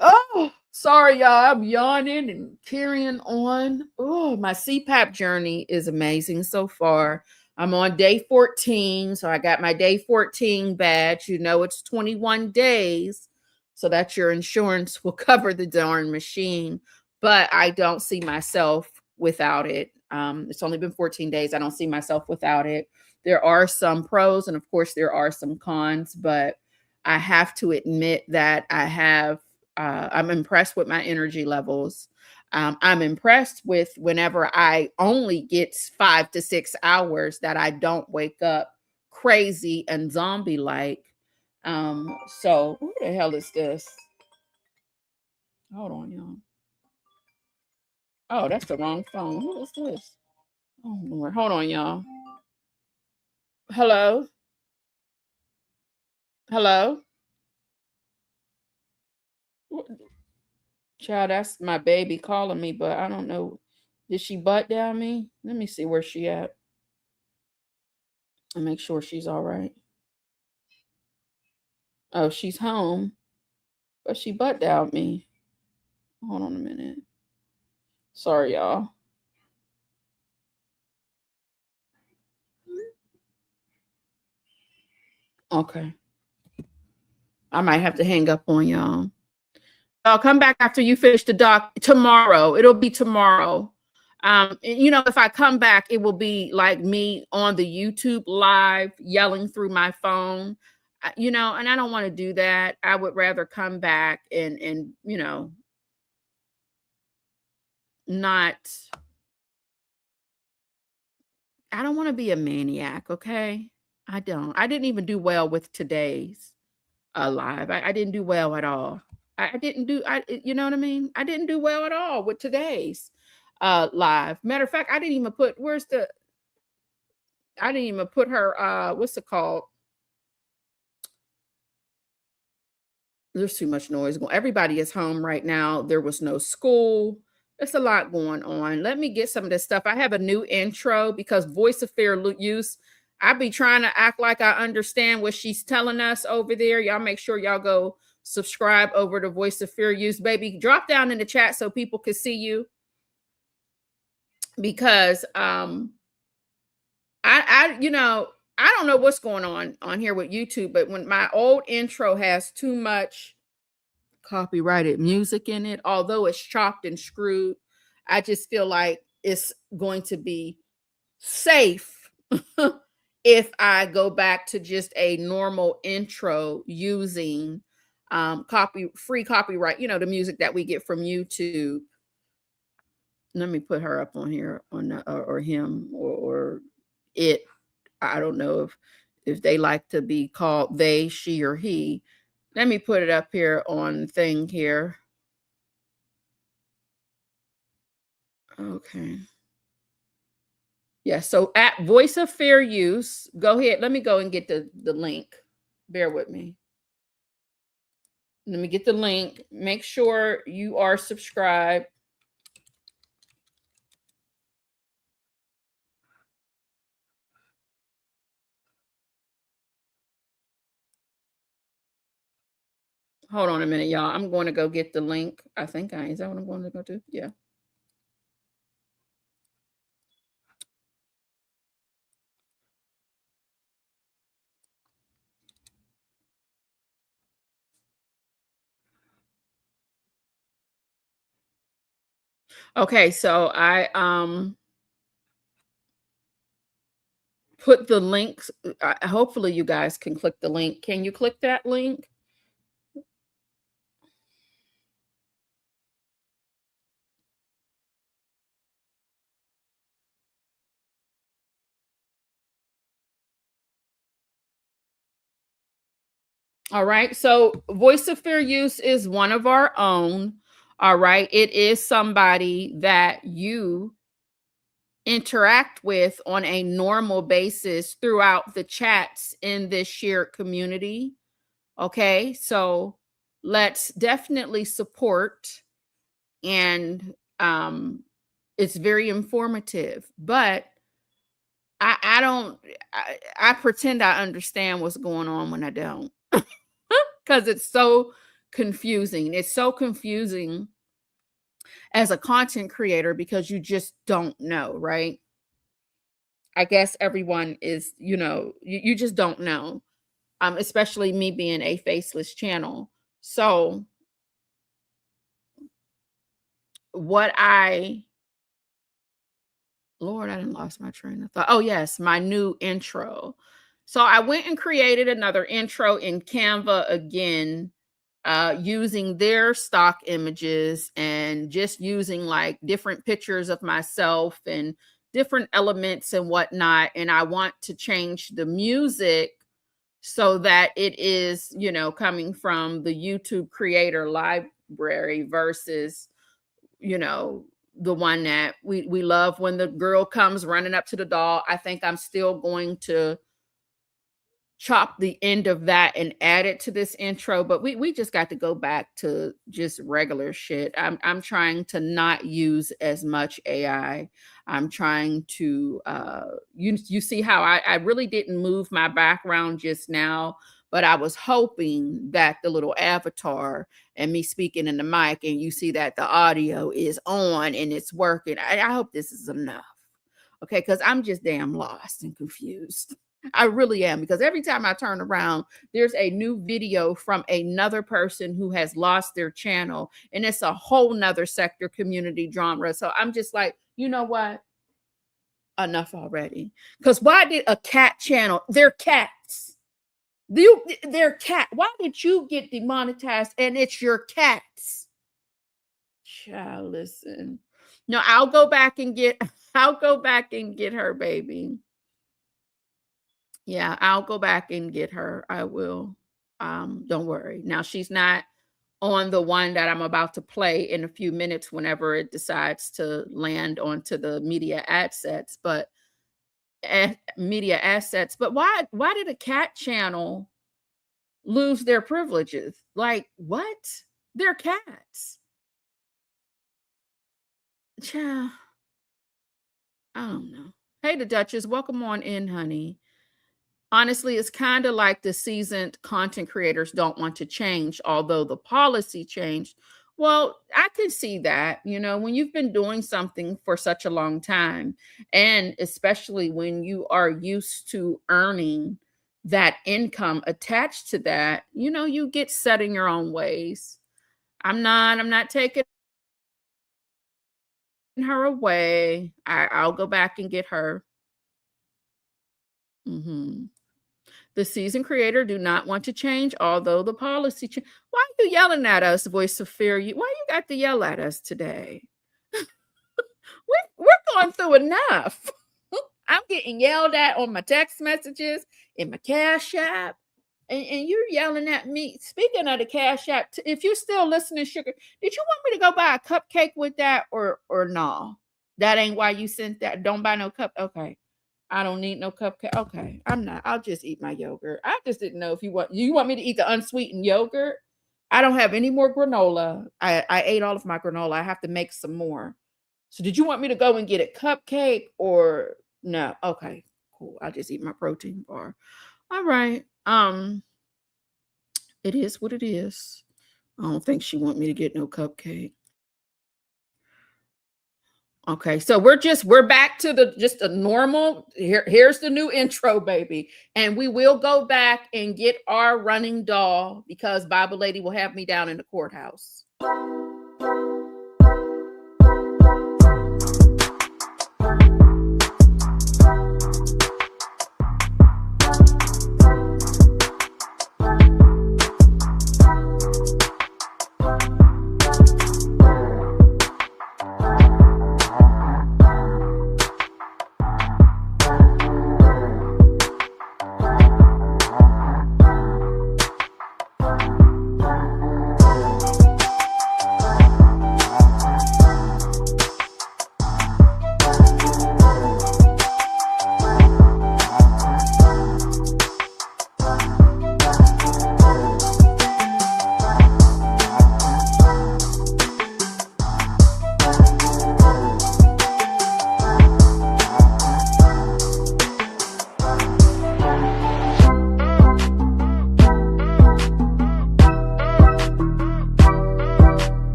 Oh, sorry, y'all. I'm yawning and carrying on. Oh, my CPAP journey is amazing so far. I'm on day 14. So I got my day 14 badge. You know, it's 21 days so that your insurance will cover the darn machine. But I don't see myself without it. It's only been 14 days. I don't see myself without it. There are some pros, and of course, there are some cons, but I have to admit that I'm impressed with my energy levels. I'm impressed with whenever I only get 5 to 6 hours that I don't wake up crazy and zombie like. So who the hell is this? Hold on, y'all. Oh, that's the wrong phone. Who is this? Oh Lord, hold on, y'all. Hello, hello. Child, that's my baby calling me, but I don't know. Did she butt down me? Let me see where she at and make sure she's all right. Oh, she's home, but she butt down me. Hold on a minute. Sorry, y'all. Okay. I might have to hang up on y'all. I'll come back after you finish the doc tomorrow. It'll be tomorrow. You know, if I come back, it will be like me on the YouTube live yelling through my phone. You know, and I don't want to do that. I would rather come back and you know, not I don't want to be a maniac, okay? I don't. I didn't even do well with today's live. I didn't do well at all. I didn't do you know what I mean? I didn't do well at all with today's live. Matter of fact, I didn't even put I didn't even put her what's it called? There's too much noise going. Everybody is home right now. There was no school. There's a lot going on. Let me get some of this stuff. I have a new intro because voice of fair use. I be trying to act like I understand what she's telling us over there. Y'all make sure y'all go subscribe over to Voice of Fair Use. Baby, drop down in the chat so people can see you. Because I you know, I don't know what's going on here with YouTube, but when my old intro has too much copyrighted music in it, although it's chopped and screwed, I just feel like it's going to be safe if I go back to just a normal intro using free copyright, you know, the music that we get from YouTube. Let me put her up on here on or him or it. I don't know if they like to be called they, she, or he. Let me put it up here on thing here. Okay. Yeah, so at Voice of Fair Use, go ahead. Let me go and get the link. Bear with me. Let me get the link. Make sure you are subscribed. Hold on a minute, y'all. I'm going to go get the link. I think is that what I'm going to go to? Yeah. Okay, so I put the links. Hopefully you guys can click the link. Can you click that link? All right. So voice of fair use is one of our own. All right. It is somebody that you interact with on a normal basis throughout the chats in this shared community. Okay. So let's definitely support, and it's very informative, but I don't I pretend I understand what's going on when I don't. Because it's so confusing. It's so confusing as a content creator because you just don't know, right? I guess everyone is, you just don't know. Especially me being a faceless channel. So what Lord, I done lost my train of thought. Oh, yes, my new intro. So I went and created another intro in Canva again, using their stock images and just using like different pictures of myself and different elements and whatnot. And I want to change the music so that it is, coming from the YouTube creator library versus, the one that we love when the girl comes running up to the doll. I think I'm still going to chop the end of that and add it to this intro, but we just got to go back to just regular shit. I'm trying to not use as much AI. I'm trying to you see how I really didn't move my background just now, but I was hoping that the little avatar and me speaking in the mic, and you see that the audio is on and it's working. I hope this is enough. Okay, because I'm just damn lost and confused. I really am, because every time I turn around, there's a new video from another person who has lost their channel, and it's a whole nother sector community genre. So I'm just like, you know what? Enough already. Because why did a cat channel? They're cats. They're cat. Why did you get demonetized and it's your cats? Child, listen. No, I'll go back and get her, baby. Yeah, I'll go back and get her. I will. Don't worry. Now she's not on the one that I'm about to play in a few minutes whenever it decides to land onto the media assets, but why did a cat channel lose their privileges? Like, what? They're cats. Child, I don't know. Hey, the Duchess, welcome on in, honey. Honestly, it's kind of like the seasoned content creators don't want to change, although the policy changed. Well, I can see that, when you've been doing something for such a long time, and especially when you are used to earning that income attached to that, you get set in your own ways. I'm not taking her away. I'll go back and get her. The season creator do not want to change, although the policy change. Why are you yelling at us, voice of fear? Why you got to yell at us today? We're going through enough. I'm getting yelled at on my text messages, in my Cash App, and you're yelling at me. Speaking of the Cash App, if you're still listening, Sugar, did you want me to go buy a cupcake with that or no? That ain't why you sent that. Don't buy no cup. Okay. I don't need no cupcake. Okay, I'm not. I'll just eat my yogurt. I just didn't know if you want me to eat the unsweetened yogurt. I don't have any more granola. I ate all of my granola. I have to make some more. So did you want me to go and get a cupcake or no? Okay, cool. I'll just eat my protein bar. All right. It is what it is. I don't think she want me to get no cupcake. Okay, so we're back to just a normal. Here's the new intro, baby, and we will go back and get our running doll because Bible Lady will have me down in the courthouse.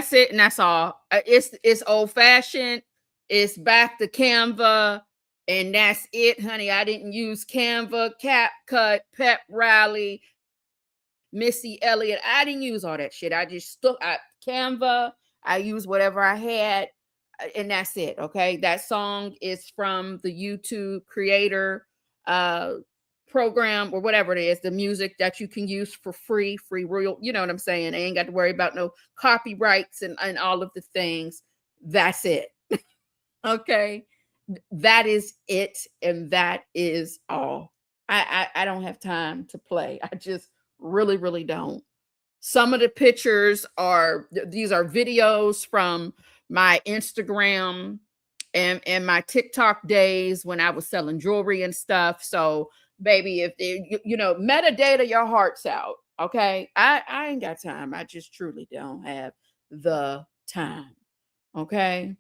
That's it, and that's all. It's old fashioned. It's back to Canva, and that's it, honey. I didn't use Canva, CapCut, Pep Rally, Missy Elliott. I didn't use all that shit. I just stuck at Canva. I used whatever I had, and that's it. Okay. That song is from the YouTube creator program or whatever it is, the music that you can use for free real, you know what I'm saying? I ain't got to worry about no copyrights and all of the things. That's it. Okay. That is it. And that is all. I don't have time to play. I just really don't. Some of the pictures these are videos from my Instagram and my TikTok days when I was selling jewelry and stuff. So baby, if metadata your heart's out. Okay. I ain't got time. I just truly don't have the time. Okay.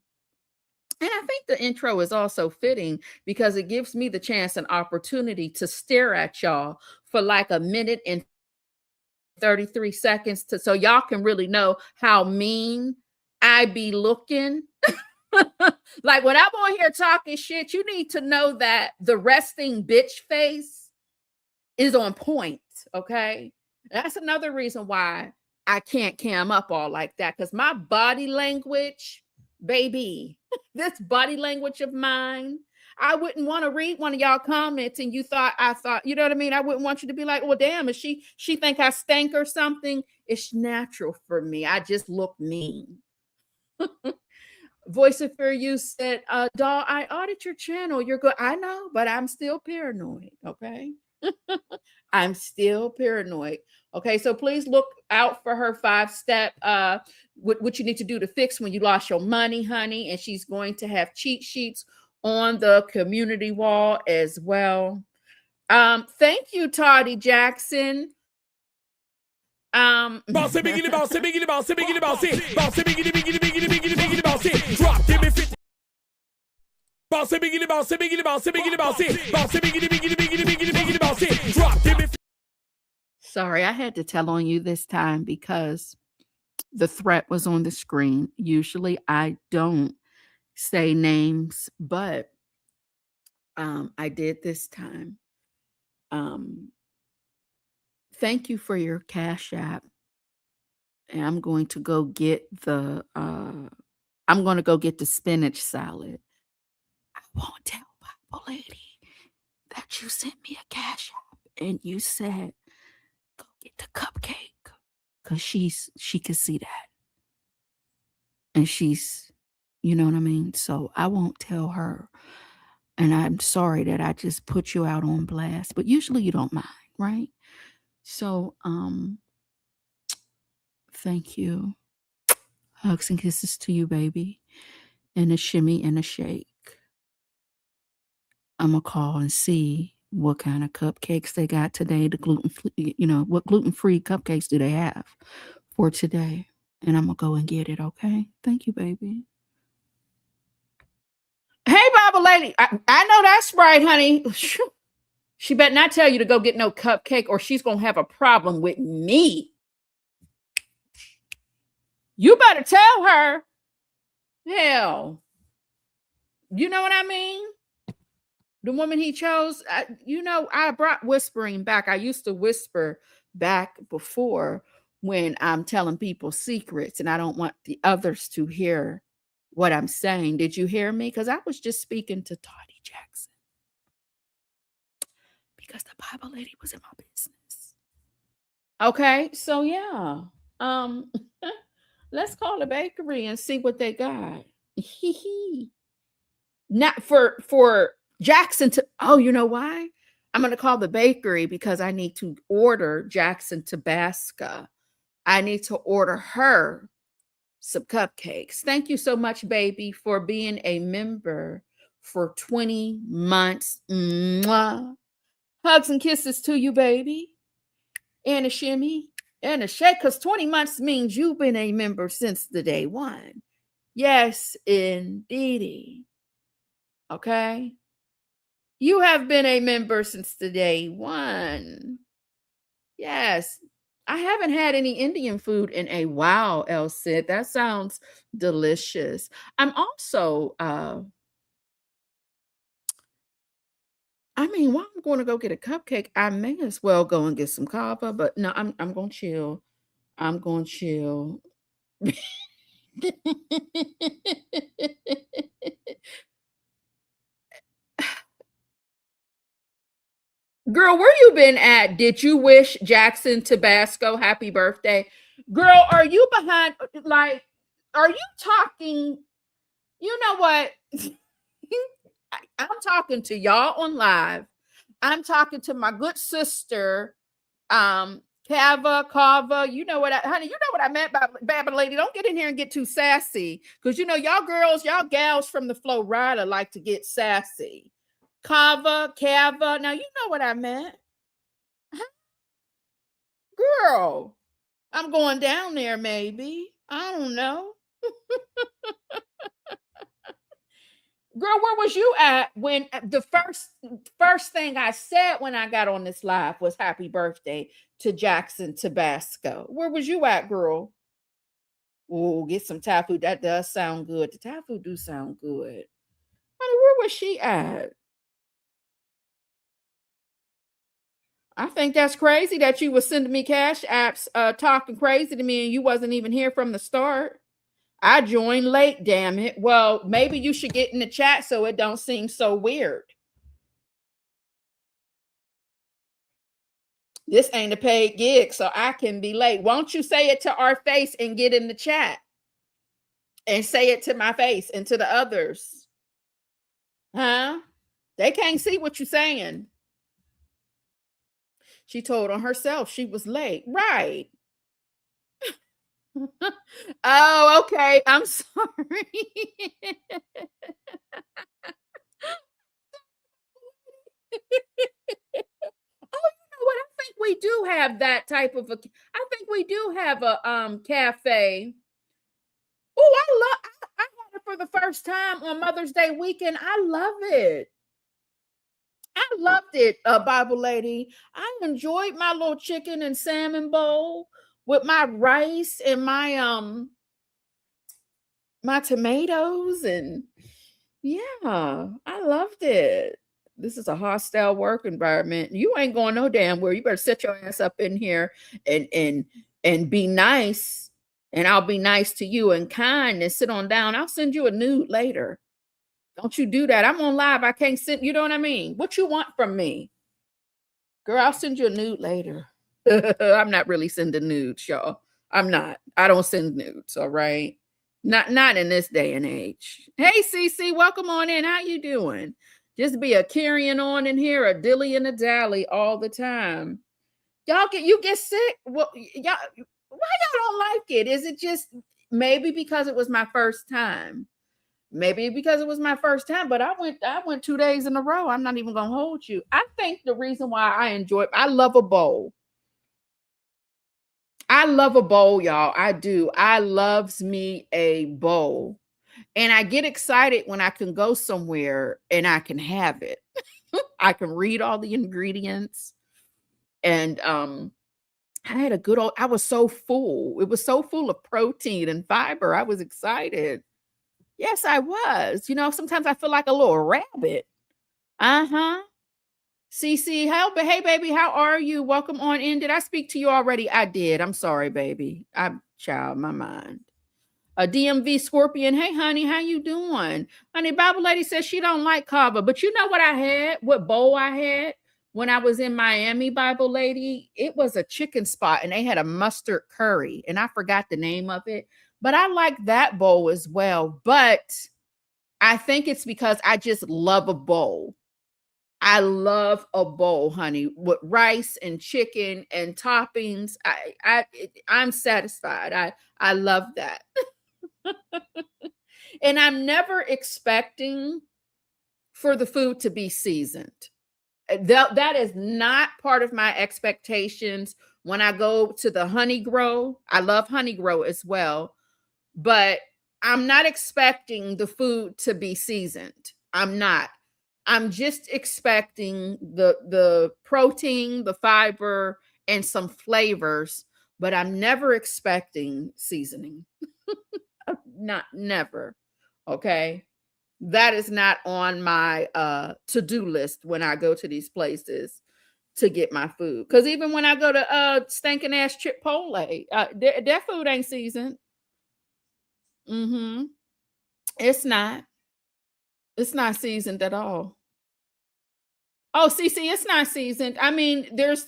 And I think the intro is also fitting because it gives me the chance and opportunity to stare at y'all for like a minute and 33 seconds so y'all can really know how mean I be looking. Like when I'm on here talking shit, you need to know that the resting bitch face is on point. Okay. That's another reason why I can't cam up all like that, because my body language, baby, this body language of mine, I wouldn't want to read one of y'all comments and I thought, you know what I mean? I wouldn't want you to be like, well, damn, is she think I stink or something? It's natural for me. I just look mean. Voice of Fear, you said, doll, I audit your channel. You're good. I know, but I'm still paranoid. Okay. I'm still paranoid. Okay. So please look out for her 5-step, what you need to do to fix when you lost your money, honey. And she's going to have cheat sheets on the community wall as well. Thank you, Toddy Jackson. Bossy biggity bossy biggity bossy biggity bossy bossy biggity biggity biggity biggity biggity bossy drop give me 50 bossy biggity bossy biggity bossy biggity bossy bossy biggity biggity biggity biggity biggity bossy drop give me. Sorry, I had to tell on you this time because the threat was on the screen. Usually I don't say names, but I did this time. Thank you for your Cash App. And I'm going to go get the spinach salad. I won't tell Bible Lady that you sent me a Cash App and you said go get the cupcake because she could see that. And she's, you know what I mean? So I won't tell her. And I'm sorry that I just put you out on blast, but usually you don't mind, right? So, thank you. Hugs and kisses to you, baby. And a shimmy and a shake. I'm going to call and see what kind of cupcakes they got today. What gluten-free cupcakes do they have for today? And I'm going to go and get it, okay? Thank you, baby. Hey, Bible Lady. I know that's right, honey. She better not tell you to go get no cupcake or she's going to have a problem with me. You better tell her. Hell. You know what I mean? The woman he chose, I brought whispering back. I used to whisper back before when I'm telling people secrets and I don't want the others to hear what I'm saying. Did you hear me? Because I was just speaking to Toddy Jackson. Because the Bible Lady was in my business. Okay, so yeah. Let's call the bakery and see what they got. Not for Jackson to, you know why? I'm going to call the bakery because I need to order Jackson Tabasco. I need to order her some cupcakes. Thank you so much, baby, for being a member for 20 months. Mwah. Hugs and kisses to you, baby. And a shimmy and a shake, because 20 months means you've been a member since the day one. Yes, indeedy. Okay? You have been a member since the day one. Yes. I haven't had any Indian food in a while, El Cid. That sounds delicious. I'm also I mean, while I'm going to go get a cupcake, I may as well go and get some kava, but no, I'm going to chill. I'm going to chill. Girl, where you been at? Did you wish Jackson Tabasco happy birthday? Girl, are you behind? Like, are you talking? You know what? I'm talking to y'all on live. I'm talking to my good sister, Kava. You know what, honey? You know what I meant by Babble Lady. Don't get in here and get too sassy, because you know y'all girls, y'all gals from the Flow Rider like to get sassy. Kava. Now you know what I meant, girl. I'm going down there, maybe. I don't know. Girl, where was you at when the first thing I said when I got on this live was happy birthday to Jackson Tabasco? Where was you at, girl? Oh, get some Thai food. That does sound good. The Thai food do sound good. Honey, where was she at? I think that's crazy that you was sending me cash apps talking crazy to me and you wasn't even here from the start. I joined late, damn it. Well, maybe you should get in the chat so it don't seem so weird. This ain't a paid gig, so I can be late. Won't you say it to our face and get in the chat? And say it to my face and to the others. Huh? They can't see what you're saying. She told on herself she was late. Right. Oh, okay. I'm sorry. Oh, you know what? I think we do have that type of a. I think we do have a cafe. Oh, I had it for the first time on Mother's Day weekend. I love it. I loved it, Bible Lady. I enjoyed my little chicken and salmon bowl with my rice and my tomatoes, and yeah, I loved it. This is a hostile work environment. You ain't going no damn where. You better set your ass up in here and be nice, and I'll be nice to you and kind and sit on down. I'll send you a nude later. Don't you do that. I'm on live. I can't send, you know what I mean? What you want from me? Girl, I'll send you a nude later. I'm not really sending nudes, y'all. I'm not. I don't send nudes, all right? Not in this day and age. Hey, Cece, welcome on in. How you doing? Just be a carrying on in here, a dilly and a dally all the time. Y'all get sick? Well, y'all, why y'all don't like it? Is it just maybe because it was my first time? Maybe because it was my first time, but I went 2 days in a row. I'm not even gonna hold you. I think the reason why I enjoy it, I love a bowl. I love a bowl, y'all. I do. I loves me a bowl. And I get excited when I can go somewhere and I can have it. I can read all the ingredients. And I had a good old, I was so full. It was so full of protein and fiber. I was excited. Yes, I was. You know, sometimes I feel like a little rabbit. Uh-huh. Cece, hey, baby, how are you? Welcome on in. Did I speak to you already? I did. I'm sorry, baby. I'm child, my mind. A DMV Scorpion. Hey, honey, how you doing? Honey, Bible Lady says she don't like kava, but you know what I had? What bowl I had when I was in Miami, Bible Lady? It was a chicken spot, and they had a mustard curry, and I forgot the name of it. But I like that bowl as well. But I think it's because I just love a bowl. I love a bowl, honey, with rice and chicken and toppings. I'm satisfied. I love that. And I'm never expecting for the food to be seasoned. That is not part of my expectations when I go to the Honey Grow. I love Honey Grow as well. But I'm not expecting the food to be seasoned. I'm not. I'm just expecting the protein, the fiber, and some flavors but I'm never expecting seasoning. Not never. Okay. That is not on my to-do list when I go to these places to get my food. Because even when I go to stinking ass Chipotle, their food ain't seasoned. Mm-hmm. It's not. It's not seasoned at all. Oh, see, it's not seasoned. I mean, there's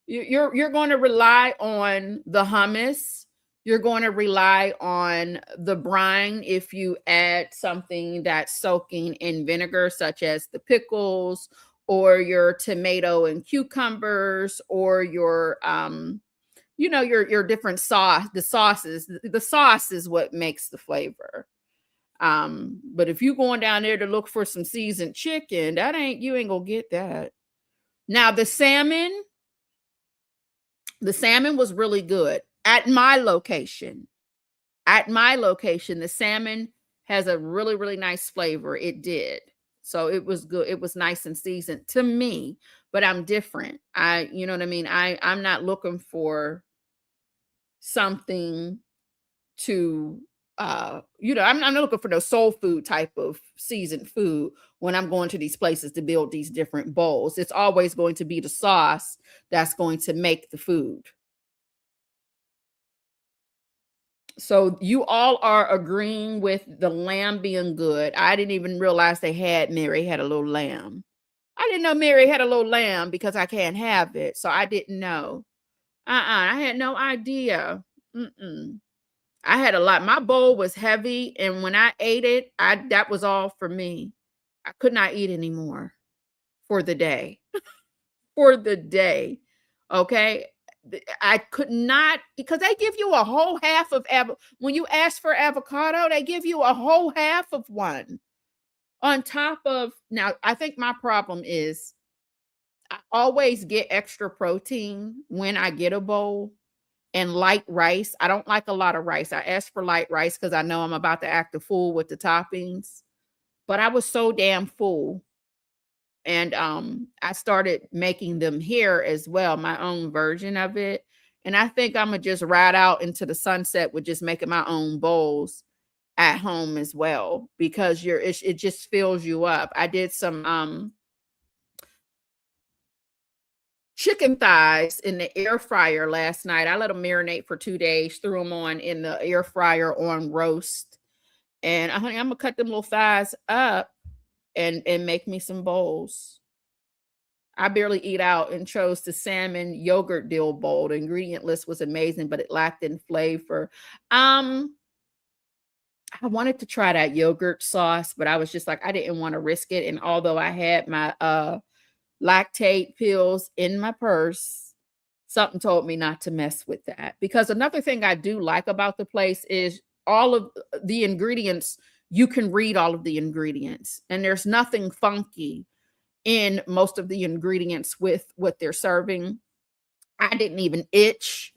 you're going to rely on the hummus. You're going to rely on the brine if you add something that's soaking in vinegar, such as the pickles or your tomato and cucumbers, or your your different sauce. The sauces, the sauce is what makes the flavor. But if you going down there to look for some seasoned chicken, you ain't gonna get that. Now the salmon was really good at my location. The salmon has a really, really nice flavor. It did. So it was good. It was nice and seasoned to me, but I'm different. You know what I mean? I'm not looking for something to I'm not looking for no soul food type of seasoned food when I'm going to these places to build these different bowls. It's always going to be the sauce that's going to make the food. So you all are agreeing with the lamb being good. I didn't even realize Mary had a little lamb. I didn't know Mary had a little lamb because I can't have it. So I didn't know. I had no idea. I had a lot. My bowl was heavy, and when I ate it, that was all for me. I could not eat anymore for the day. For the day. Okay. I could not, because they give you a whole half of when you ask for avocado, they give you a whole half of one on top of. Now, I think my problem is I always get extra protein when I get a bowl, and light rice. I don't like a lot of rice. I asked for light rice because I know I'm about to act a fool with the toppings, but I was so damn full. And I started making them here as well, my own version of it. And I think I'm gonna just ride out into the sunset with just making my own bowls at home as well, because it just fills you up. I did some chicken thighs in the air fryer last night. I let them marinate for 2 days, threw them on in the air fryer on roast. And honey, I'm gonna cut them little thighs up and make me some bowls. I barely eat out and chose the salmon yogurt dill bowl. The ingredient list was amazing, but it lacked in flavor. I wanted to try that yogurt sauce, but I was just like, I didn't want to risk it. And although I had my lactate pills in my purse, something told me not to mess with that. Because another thing I do like about the place is all of the ingredients. You can read all of the ingredients, and there's nothing funky in most of the ingredients with what they're serving. I didn't even itch.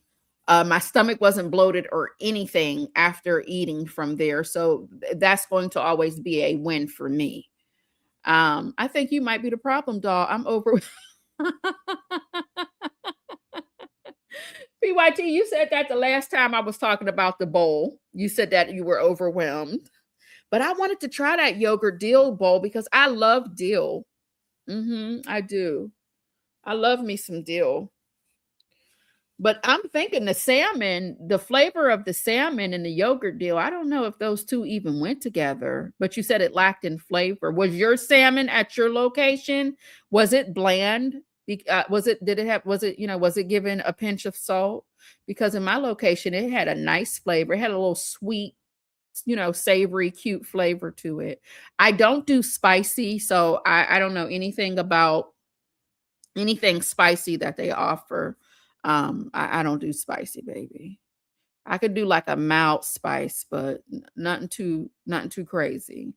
My stomach wasn't bloated or anything after eating from there. So that's going to always be a win for me. I think you might be the problem, doll. I'm over. PYT, you said that the last time I was talking about the bowl. You said that you were overwhelmed. But I wanted to try that yogurt dill bowl because I love dill. I do. I love me some dill. But I'm thinking the flavor of the salmon and the yogurt dill, I don't know if those two even went together. But you said it lacked in flavor. Was your salmon at your location? Was it bland? Was it given a pinch of salt? Because in my location, it had a nice flavor. It had a little sweet, savory, cute flavor to it. I don't do spicy, so I don't know anything about anything spicy that they offer. I don't do spicy, baby. I could do like a mild spice, but nothing too crazy.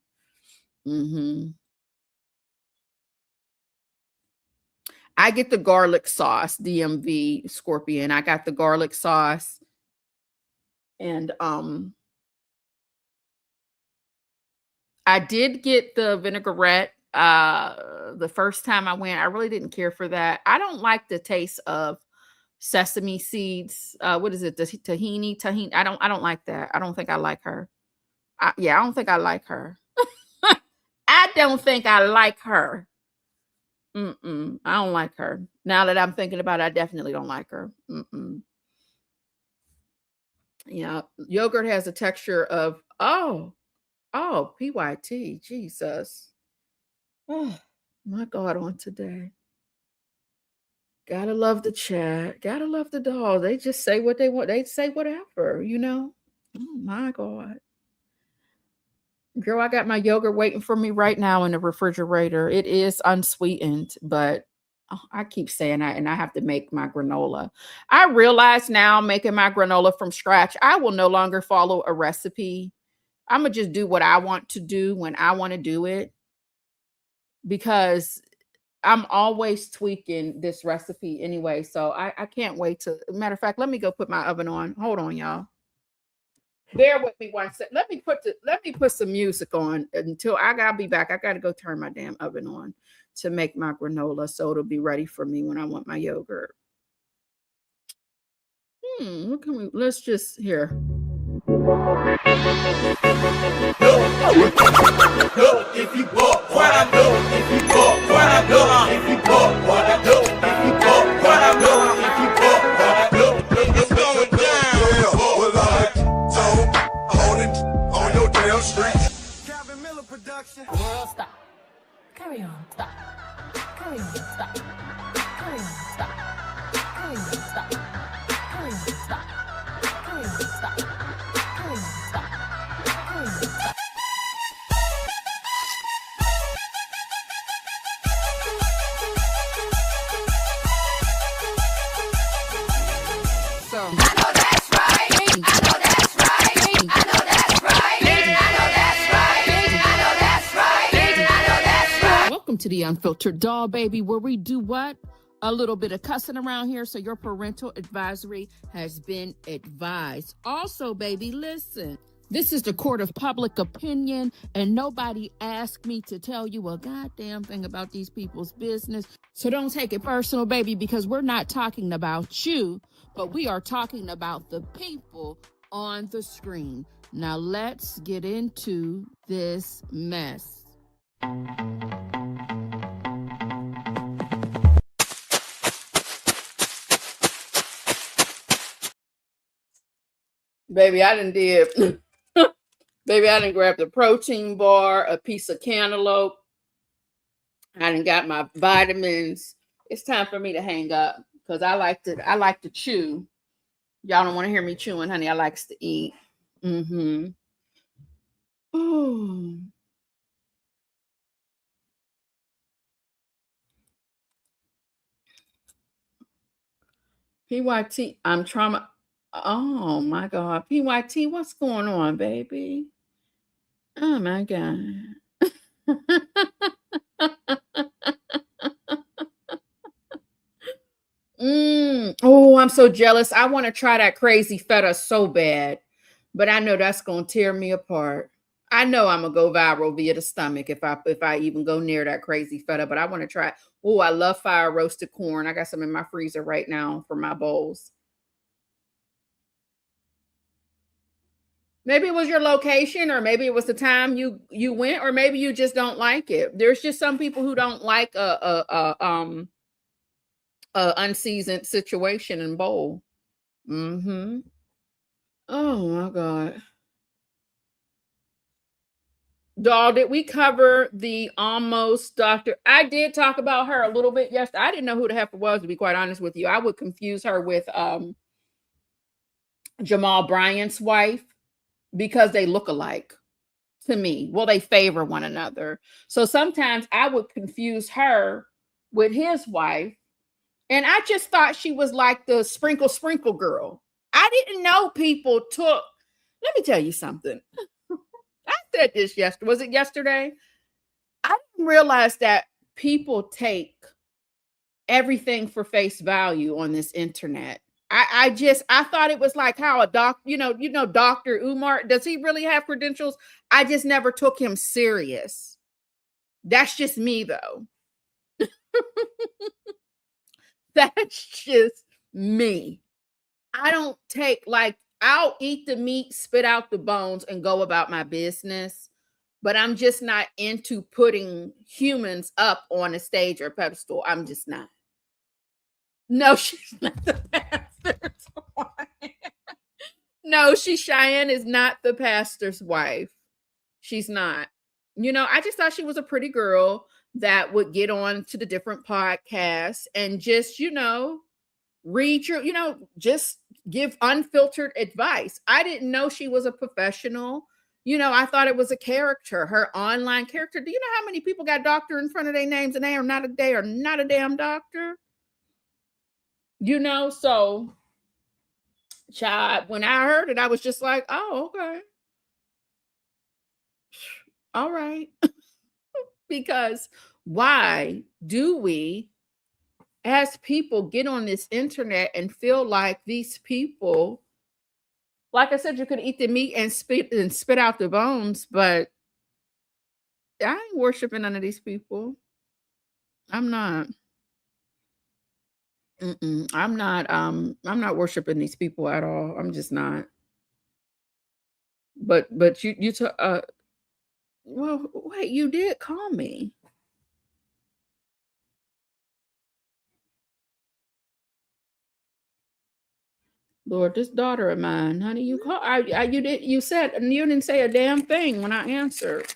I get the garlic sauce, DMV Scorpion. I got the garlic sauce, and I did get the vinaigrette the first time I went. I really didn't care for that. I don't like the taste of sesame seeds. What is it? The tahini. I don't like that. I don't think I like her. I don't think I like her. I don't think I like her. I don't like her. Now that I'm thinking about it, I definitely don't like her. Yeah, yogurt has a texture of PYT. Jesus. Oh my God, on today. Gotta love the chat. Gotta love the doll. They just say what they want. They say whatever, you know. Oh my God. Girl, I got my yogurt waiting for me right now in the refrigerator. It is unsweetened, but I keep saying that, and I have to make my granola. I realize now, making my granola from scratch, I will no longer follow a recipe. I'm going to just do what I want to do when I want to do it, because I'm always tweaking this recipe anyway. So I can't wait to, matter of fact, let me go put my oven on. Hold on, y'all. Bear with me one second. Let me put some music on until I'll be back. I gotta go turn my damn oven on to make my granola so it'll be ready for me when I want my yogurt. What can we, let's just here. If you bought what I know, if you bought what I know, if you bought what I know, if you bought what I know, if you bought what I know, it's going down. Well, I told, hold it on your damn street. Calvin Miller production. World, stop. Carry on, stop. Carry on, stop. Carry on, stop. Carry on, stop. Carry on, stop. Carry on, stop. Carry on, stop. Carry on, stop. So welcome to the Unfiltered Doll, baby, where we do what? A little bit of cussing around here, so your parental advisory has been advised. Also, baby, listen. This is the court of public opinion, and nobody asked me to tell you a goddamn thing about these people's business. So don't take it personal, baby, because we're not talking about you, but we are talking about the people on the screen. Now let's get into this mess. Baby, I done did. Baby, I done grabbed a protein bar, a piece of cantaloupe. I done got my vitamins. It's time for me to hang up because I like to chew. Y'all don't want to hear me chewing, honey. I likes to eat. Oh. PYT, I'm trauma. Oh my God. PYT, what's going on, baby? Oh my God. Oh, I'm so jealous. I want to try that crazy feta so bad, but I know that's going to tear me apart. I know I'm going to go viral via the stomach if I even go near that crazy feta, but I want to try. Oh, I love fire roasted corn. I got some in my freezer right now for my bowls. Maybe it was your location, or maybe it was the time you went, or maybe you just don't like it. There's just some people who don't like a unseasoned situation and bowl. Oh my God. Doll, did we cover the almost doctor? I did talk about her a little bit yesterday. I didn't know who the heck it was, to be quite honest with you. I would confuse her with Jamal Bryant's wife, because they look alike to me. Well, they favor one another. So sometimes I would confuse her with his wife. And I just thought she was like the sprinkle girl. I didn't know people took, let me tell you something. I said this yesterday. Was it yesterday? I didn't realize that people take everything for face value on this internet. I thought it was like how a Dr. Umar, does he really have credentials? I just never took him serious. That's just me, though. That's just me. I don't take, like, I'll eat the meat, spit out the bones, and go about my business. But I'm just not into putting humans up on a stage or pedestal. I'm just not. No, she's not the pastor's wife. No, Cheyenne is not the pastor's wife. She's not. You know, I just thought she was a pretty girl that would get on to the different podcasts and just, you know, read your, you know, just give unfiltered advice. I didn't know she was a professional. You know, I thought it was a character, her online character. Do you know how many people got doctor in front of their names and they are not a damn doctor? You know, so child, when I heard it, I was just like, oh, okay. All right. Because why do we, as people, get on this internet and feel like these people, like I said, you could eat the meat and spit out the bones, but I ain't worshiping none of these people. I'm not. I'm not worshiping these people at all. I'm just not. But well, wait, you did call me. Lord, this daughter of mine, honey, you call. You said, and you didn't say a damn thing when I answered.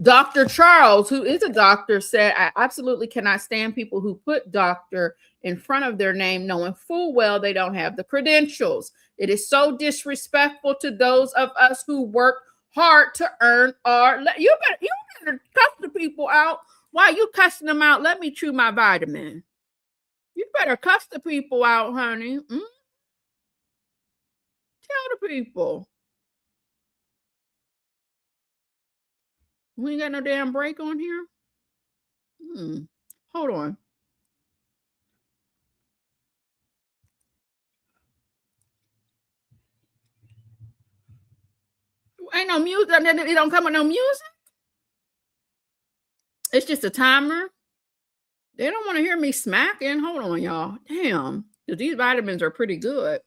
Dr. Charles, who is a doctor, said, I absolutely cannot stand people who put doctor in front of their name, knowing full well they don't have the credentials. It is so disrespectful to those of us who work hard to earn our. You better cuss the people out. Why you cussing them out? Let me chew my vitamin. You better cuss the people out, honey. Tell the people. We ain't got no damn break on here. Hold on. Ain't no music. It don't come with no music. It's just a timer. They don't want to hear me smacking. Hold on, y'all. Damn. These vitamins are pretty good.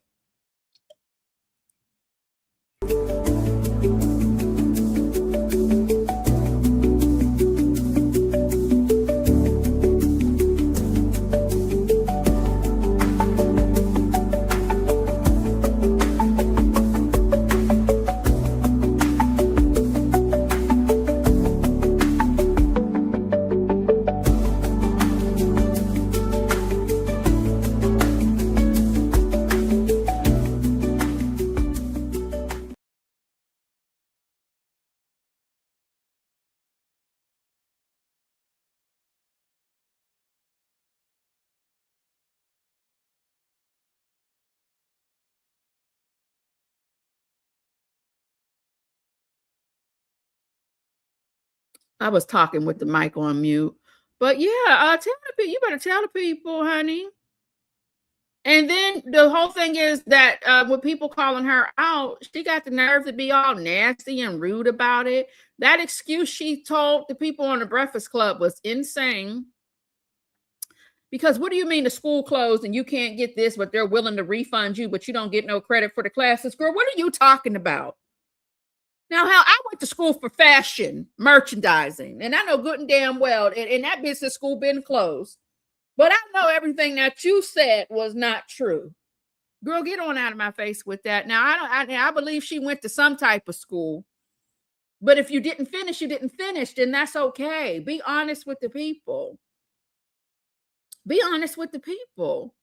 I was talking with the mic on mute. But yeah, you better tell the people, honey. And then the whole thing is that with people calling her out, she got the nerve to be all nasty and rude about it. That excuse she told the people on the Breakfast Club was insane. Because what do you mean the school closed and you can't get this, but they're willing to refund you, but you don't get no credit for the classes? Girl, what are you talking about? Now, how I went to school for fashion, merchandising, and I know good and damn well, and that business school been closed. But I know everything that you said was not true. Girl, get on out of my face with that. Now, I believe she went to some type of school. But if you didn't finish, you didn't finish, then that's okay. Be honest with the people. Be honest with the people.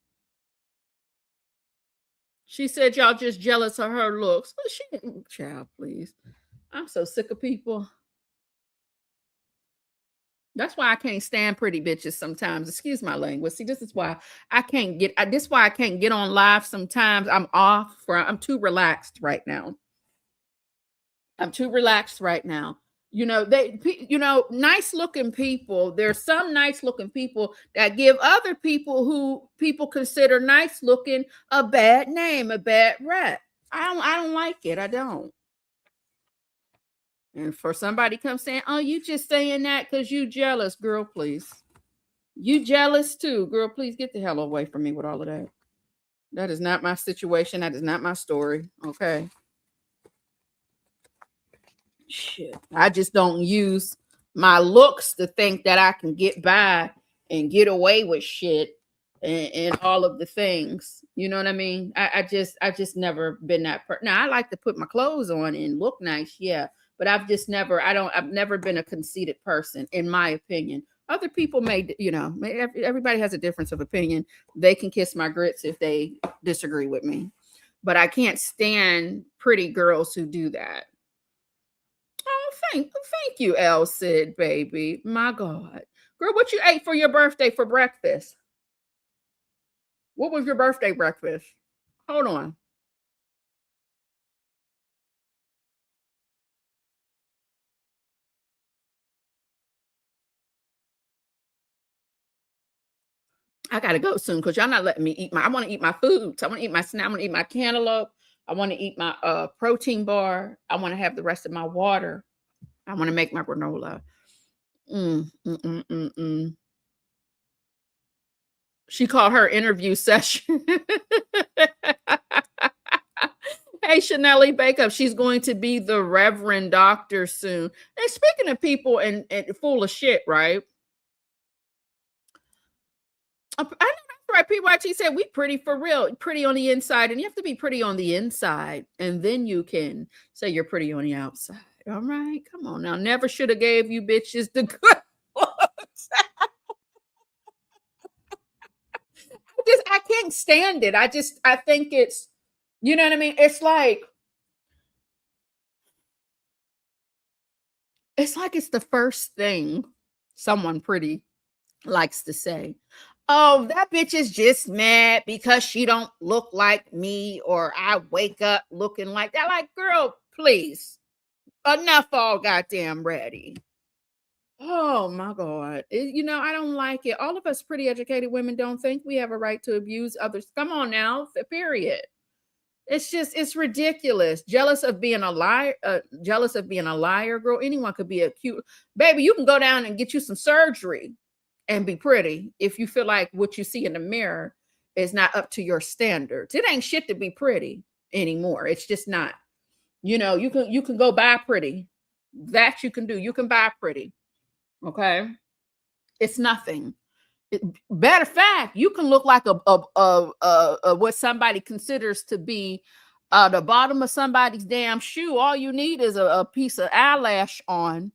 She said y'all just jealous of her looks. But she didn't, child, please. I'm so sick of people. That's why I can't stand pretty bitches sometimes. Excuse my language. See, this is why I can't get on live sometimes. I'm too relaxed right now. You know, nice looking people. There's some nice looking people that give other people who people consider nice looking a bad name, a bad rep. I don't like it. I don't. And for somebody come saying, oh, you just saying that because you jealous, girl, please. You jealous too, girl. Please get the hell away from me with all of that. That is not my situation. That is not my story. Okay. Shit. I just don't use my looks to think that I can get by and get away with shit and all of the things. You know what I mean? I just never been that person. Now I like to put my clothes on and look nice, yeah. But I've never been a conceited person, in my opinion. Other people may, everybody has a difference of opinion. They can kiss my grits if they disagree with me. But I can't stand pretty girls who do that. Oh, thank you, El Cid, baby. My God. Girl, what you ate for your birthday for breakfast? What was your birthday breakfast? Hold on. I gotta go soon because y'all not letting me eat I want to eat my foods. I want to eat my snack. I want to eat my cantaloupe. I want to eat my protein bar. I want to have the rest of my water. I want to make my granola. She called her interview session. Hey, Chanelly Bake she's going to be the Reverend Doctor soon. And speaking of people and full of shit, right? I know that's right. PYT said we pretty for real, pretty on the inside, and you have to be pretty on the inside, and then you can say you're pretty on the outside. All right, come on now. Never should have gave you bitches the good looks. I can't stand it. I think it's, you know what I mean? It's like it's the first thing someone pretty likes to say. Oh, that bitch is just mad because she don't look like me, or I wake up looking like that. Like, girl, please. Enough all goddamn ready. Oh my God. I don't like it. All of us pretty educated women don't think we have a right to abuse others. Come on now, period. It's ridiculous. Jealous of being a liar, girl. Anyone could be a cute baby. You can go down and get you some surgery and be pretty if you feel like what you see in the mirror is not up to your standards. It ain't shit to be pretty anymore. It's just not. You can go buy pretty. That you can do. You can buy pretty. Okay. It's nothing. Matter of fact, you can look like a what somebody considers to be the bottom of somebody's damn shoe. All you need is a piece of eyelash on,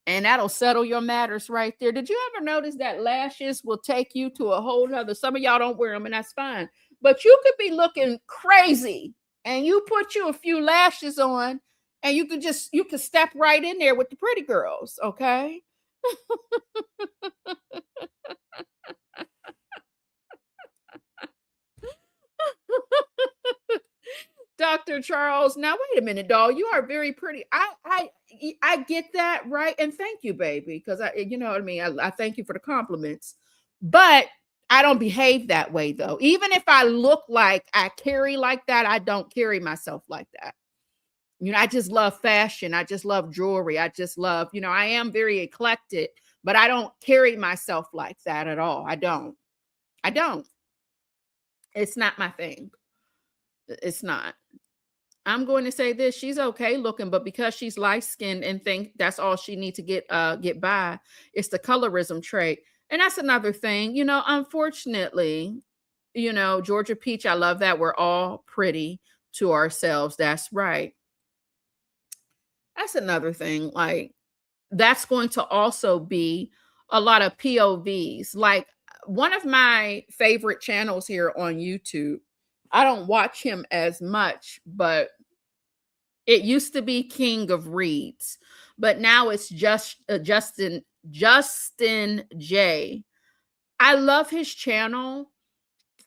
and that'll settle your matters right there. Did you ever notice that lashes will take you to a whole nother? Some of y'all don't wear them, and that's fine. But you could be looking crazy, and you put you a few lashes on, and you could step right in there with the pretty girls. Okay. Dr. Charles, now wait a minute, doll. You are very pretty. I get that, right? And thank you, baby, because you know what I mean. I thank you for the compliments, but I don't behave that way though. Even if I look like I carry like that, I don't carry myself like that. I just love fashion. I just love jewelry. I just love, I am very eclectic, but I don't carry myself like that at all. I don't. It's not my thing. It's not. I'm going to say this. She's okay looking, but because she's light-skinned and think that's all she needs to get by, it's the colorism trait. And that's another thing. Unfortunately, Georgia Peach, I love that we're all pretty to ourselves. That's right. That's another thing. Like, that's going to also be a lot of POVs. Like, one of my favorite channels here on YouTube, I don't watch him as much, but it used to be King of Reads, but now it's just Justin J. I love his channel,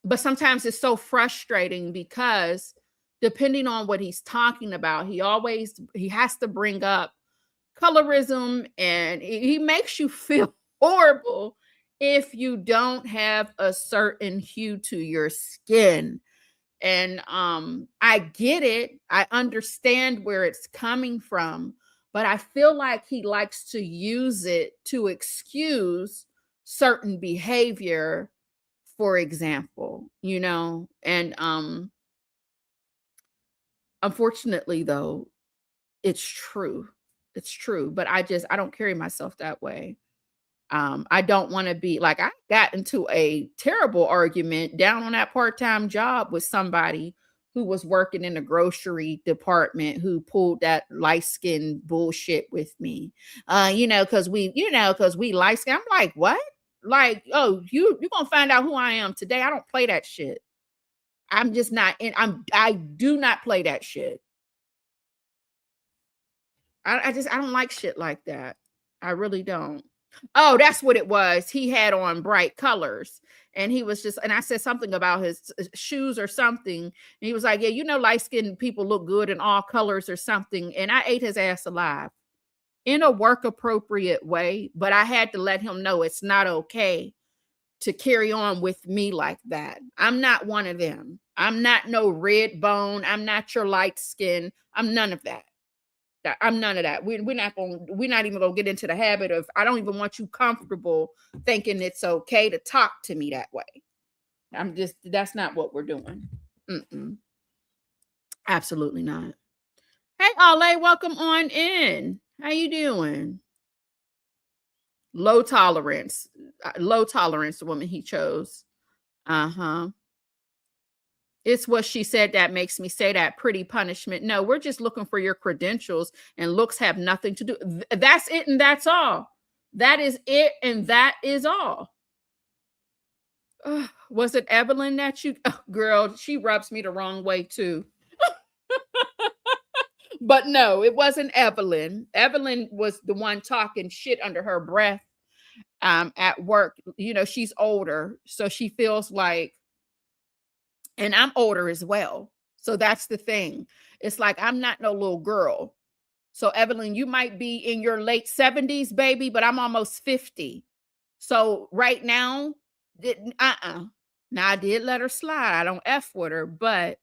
but sometimes it's so frustrating because depending on what he's talking about, he has to bring up colorism, and he makes you feel horrible if you don't have a certain hue to your skin. And I get it. I understand where it's coming from, but I feel like he likes to use it to excuse certain behavior, for example, and unfortunately though, it's true. It's true, but I don't carry myself that way. I don't want to be like, I got into a terrible argument down on that part-time job with somebody who was working in the grocery department who pulled that light skin bullshit with me. Because we light skin. I'm like, what? Like, oh, you're gonna find out who I am today. I don't play that shit. I'm just not in. I do not play that shit. I don't like shit like that. I really don't. Oh, that's what it was. He had on bright colors and he was and I said something about his shoes or something. And he was like, yeah, light-skinned people look good in all colors or something. And I ate his ass alive in a work appropriate way. But I had to let him know it's not okay to carry on with me like that. I'm not one of them. I'm not no red bone. I'm not your light skin. I'm none of that. I'm none of that. We're not even gonna get into the habit of, I don't even want you comfortable thinking it's okay to talk to me that way. That's not what we're doing. Absolutely not. Hey, Ale, welcome on in. How you doing? Low tolerance, the woman he chose. It's what she said that makes me say that. Pretty punishment. No, we're just looking for your credentials, and looks have nothing to do. That's it, and that's all. That is it, and that is all. Was it Evelyn that you... girl, she rubs me the wrong way too. But no, it wasn't Evelyn. Evelyn was the one talking shit under her breath at work. She's older, so she feels like, and I'm older as well. So that's the thing. It's like, I'm not no little girl. So Evelyn, you might be in your late 70s, baby, but I'm almost 50. So right now, now I did let her slide. I don't F with her, but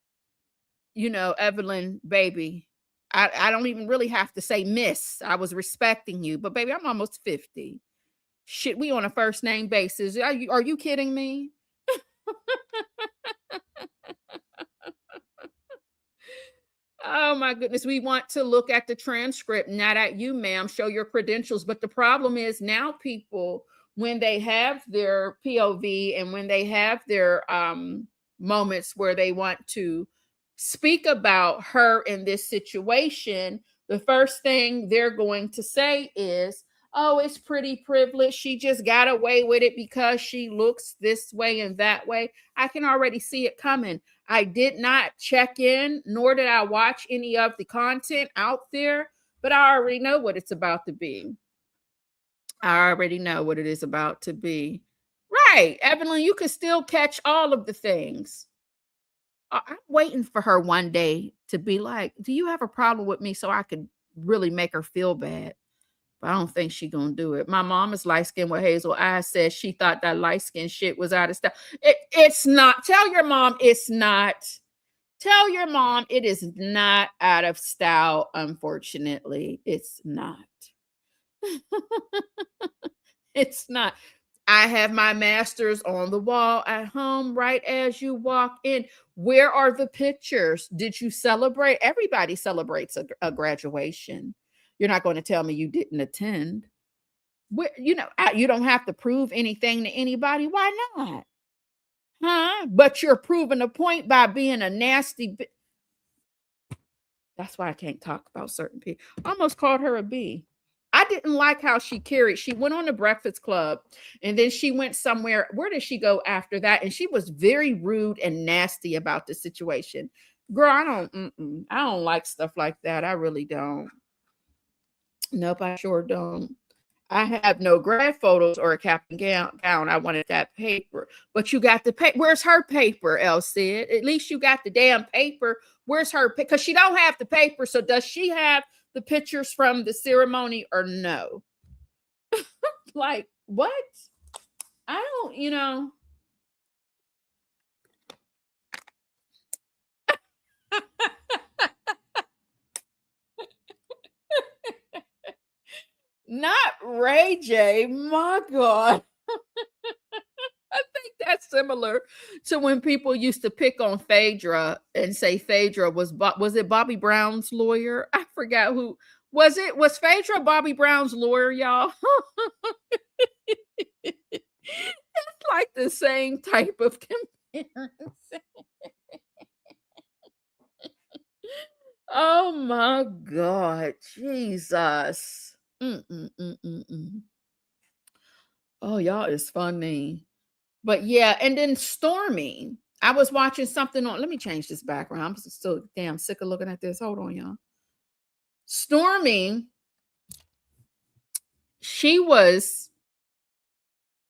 Evelyn, baby, I don't even really have to say miss. I was respecting you, but baby, I'm almost 50. Shit, we on a first name basis. Are you kidding me? Oh my goodness. We want to look at the transcript, not at you, ma'am. Show your credentials. But the problem is now people, when they have their POV and when they have their moments where they want to speak about her in this situation, the first thing they're going to say is, oh, it's pretty privileged. She just got away with it because she looks this way and that way. I can already see it coming. I did not check in, nor did I watch any of the content out there, but I already know what it's about to be. I already know what it is about to be. Right, Evelyn, you can still catch all of the things. I'm waiting for her one day to be like, do you have a problem with me, so I could really make her feel bad? But I don't think she's gonna do it. My mom is light-skinned with hazel eyes, says she thought that light-skinned shit was out of style. It's not. Tell your mom it's not. Tell your mom it is not out of style, unfortunately. It's not. It's not. I have my masters on the wall at home right as you walk in. Where are the pictures? Did you celebrate? Everybody celebrates a graduation. You're not going to tell me you didn't attend. You don't have to prove anything to anybody. Why not? Huh? But you're proving a point by being a nasty That's why I can't talk about certain people. I almost called her a bee. I didn't like how she carried. She went on the Breakfast Club and then she went somewhere. Where did she go after that? And she was very rude and nasty about the situation. Girl, I don't like stuff like that. I really don't. Nope, I sure don't. I have no grad photos or a cap and gown. I wanted that paper, but you got the paper. Where's her paper, El said? At least you got the damn paper. Where's her? Because she don't have the paper. So does she have the pictures from the ceremony or no? Like, what? I don't, Not Ray J. My God. That's similar to when people used to pick on Phaedra and say Phaedra was it Bobby Brown's lawyer? I forgot who was it. Was Phaedra Bobby Brown's lawyer, y'all? It's like the same type of comparison. Oh my God, Jesus. Oh, y'all is funny. But yeah, and then Stormy. I was watching something on. Let me change this background. I'm still damn sick of looking at this. Hold on, y'all. Stormy, she was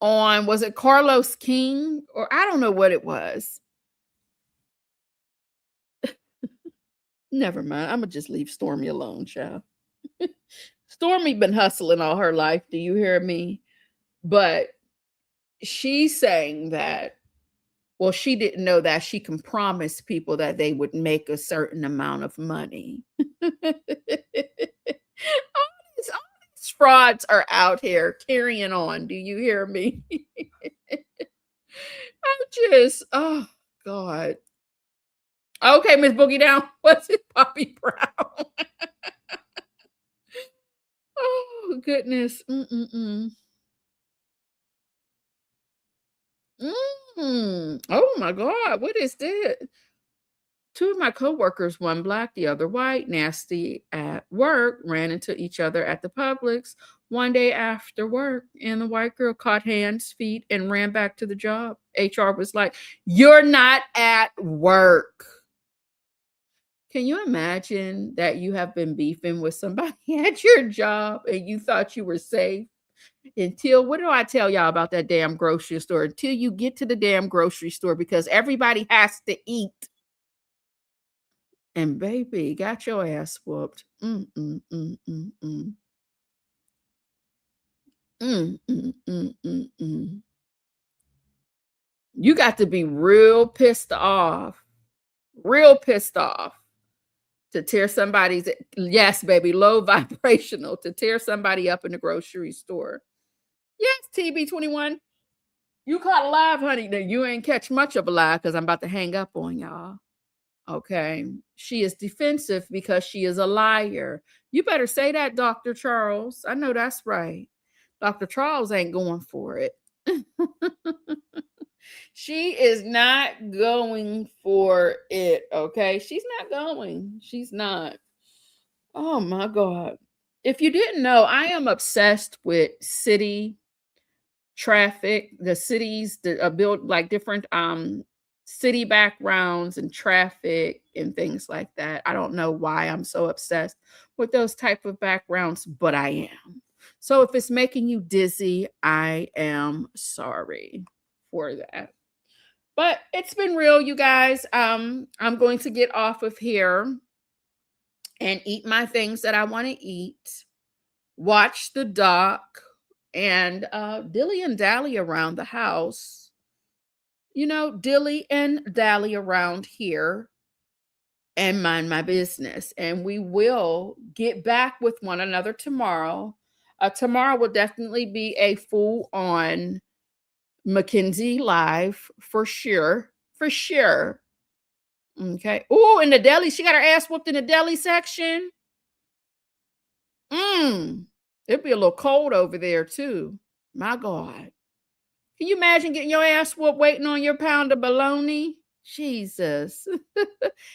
on, was it Carlos King? Or I don't know what it was. Never mind. I'm gonna just leave Stormy alone, child. Stormy been hustling all her life. Do you hear me? But she's saying that, well, she didn't know that she can promise people that they would make a certain amount of money. all these frauds are out here carrying on. Do you hear me? I'm just, oh God. Okay, Miss Boogie Down. Was it Bobby Brown? Oh goodness. Oh my God, what is this? Two of my coworkers, one black, the other white, nasty at work, ran into each other at the Publix one day after work, and the white girl caught hands, feet, and ran back to the job. HR was like, "You're not at work." Can you imagine that you have been beefing with somebody at your job and you thought you were safe? Until, what do I tell y'all about that damn grocery store? Until you get to the damn grocery store, because everybody has to eat. And baby, got your ass whooped. You got to be real pissed off to tear somebody's, yes, baby, low vibrational, to tear somebody up in the grocery store. Yes, TB21. You caught a live, honey. Now you ain't catch much of a live because I'm about to hang up on y'all. Okay. She is defensive because she is a liar. You better say that, Dr. Charles. I know that's right. Dr. Charles ain't going for it. She is not going for it. Okay. She's not going. She's not. Oh my God. If you didn't know, I am obsessed with city traffic, the cities that build like different city backgrounds and traffic and things like that. I don't know why I'm so obsessed with those type of backgrounds, but I am. So if it's making you dizzy, I am sorry for that. But it's been real, you guys. I'm going to get off of here and eat my things that I want to eat, watch the doc, and dilly and dally around the house. You know, dilly and dally around here and mind my business. And we will get back with one another tomorrow. Tomorrow will definitely be a full-on McKenzie live for sure. For sure. Okay. Oh, in the deli, she got her ass whooped in the deli section. It'd be a little cold over there too. My God. Can you imagine getting your ass whooped waiting on your pound of bologna? Jesus.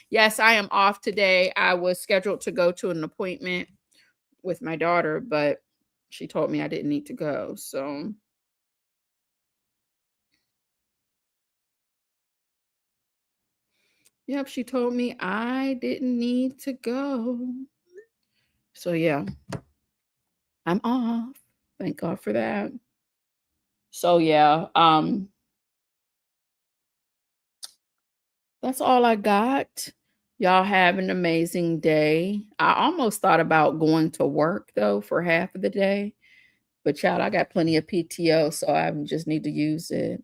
Yes, I am off today. I was scheduled to go to an appointment with my daughter, but she told me I didn't need to go. So yep, she told me I didn't need to go. So yeah, I'm off. Thank God for that. So yeah, that's all I got. Y'all have an amazing day. I almost thought about going to work though for half of the day, but child, I got plenty of PTO, so I just need to use it.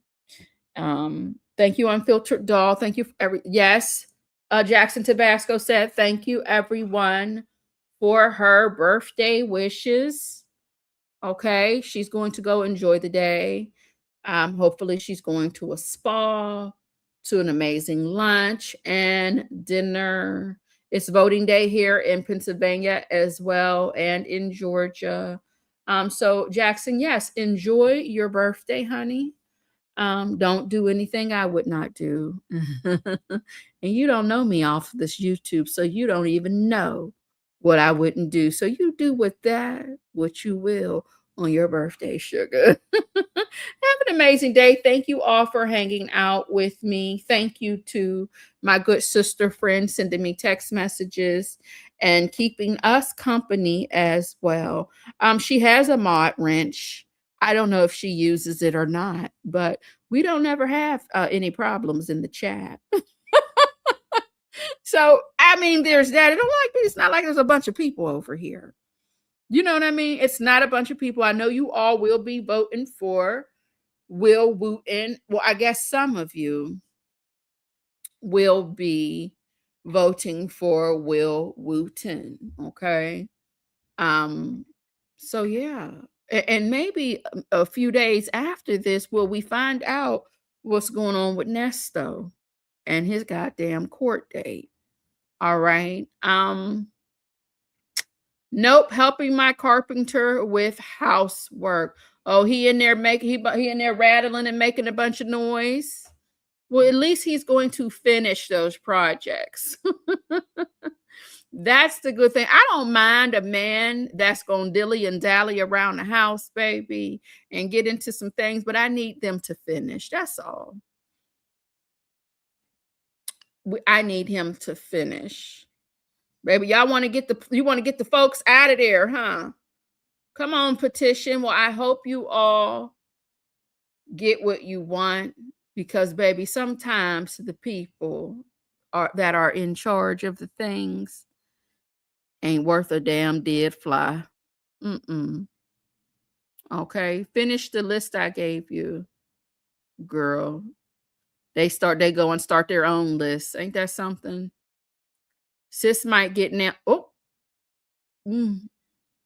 Thank you, Unfiltered Doll. Thank you for yes. Jackson Tabasco said, thank you everyone for her birthday wishes. Okay, she's going to go enjoy the day. Hopefully she's going to a spa, to an amazing lunch and dinner. It's voting day here in Pennsylvania as well, and in Georgia. So Jackson, yes, enjoy your birthday, honey. Don't do anything I would not do. And you don't know me off this YouTube, so you don't even know what I wouldn't do. So you do with that what you will on your birthday, sugar. Have an amazing day. Thank you all for hanging out with me. Thank you to my good sister friend sending me text messages and keeping us company as well. She has a mod wrench. I don't know if she uses it or not, but we don't ever have any problems in the chat. So, I mean, there's that. It's not like there's a bunch of people over here. You know what I mean? It's not a bunch of people. I know you all will be voting for Will Wooten. Well, I guess some of you will be voting for Will Wooten. Okay. So yeah. And maybe a few days after this, will we find out what's going on with Nesto and his goddamn court date. All right. Nope, helping my carpenter with housework. Oh, he in there he in there rattling and making a bunch of noise. Well, at least he's going to finish those projects. That's the good thing. I don't mind a man that's going to dilly and dally around the house, baby, and get into some things, but I need them to finish. That's all. I need him to finish. Baby, you want to get the folks out of there, huh? Come on, petition. Well, I hope you all get what you want, because baby, sometimes the people that are in charge of the things ain't worth a damn dead fly. Okay, finish the list I gave you, girl. They go and start their own list. Ain't that something? Sis might get now. Oh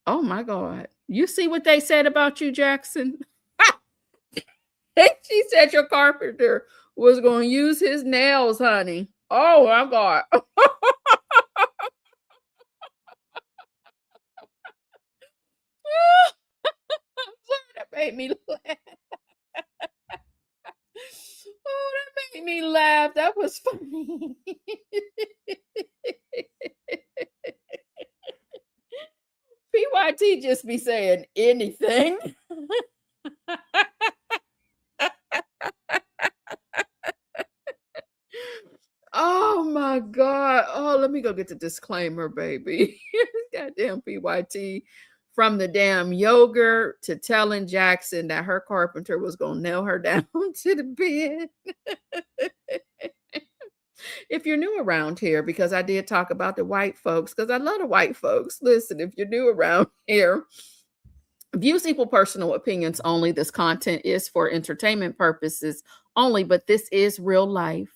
my God. You see what they said about you, Jackson? She said your carpenter was going to use his nails, honey. Oh my God. That made me laugh. Oh, that made me laugh. That was funny. PYT just be saying anything. Oh my God. Oh, let me go get the disclaimer, baby. Goddamn PYT. From the damn yogurt to telling Jackson that her carpenter was going to nail her down to the bed. If you're new around here, because I did talk about the white folks, because I love the white folks. Listen, if you're new around here, views equal personal opinions only. This content is for entertainment purposes only, but this is real life.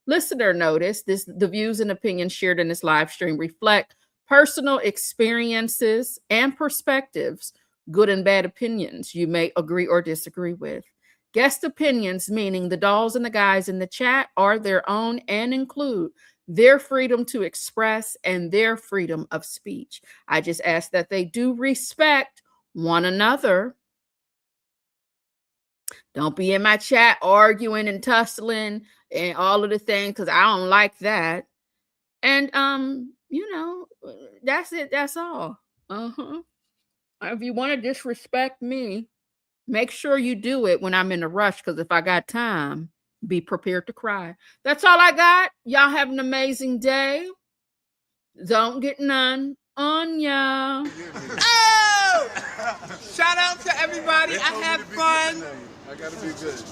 Listener notice, the views and opinions shared in this live stream reflect personal experiences and perspectives, good and bad opinions you may agree or disagree with. Guest opinions, meaning the dolls and the guys in the chat, are their own and include their freedom to express and their freedom of speech. I just ask that they do respect one another. Don't be in my chat arguing and tussling and all of the things, because I don't like that. And that's it. That's all. If you want to disrespect me, make sure you do it when I'm in a rush, because if I got time, be prepared to cry. That's all I got. Y'all have an amazing day. Don't get none on ya. Oh! Shout out to everybody. I had fun. I gotta be good.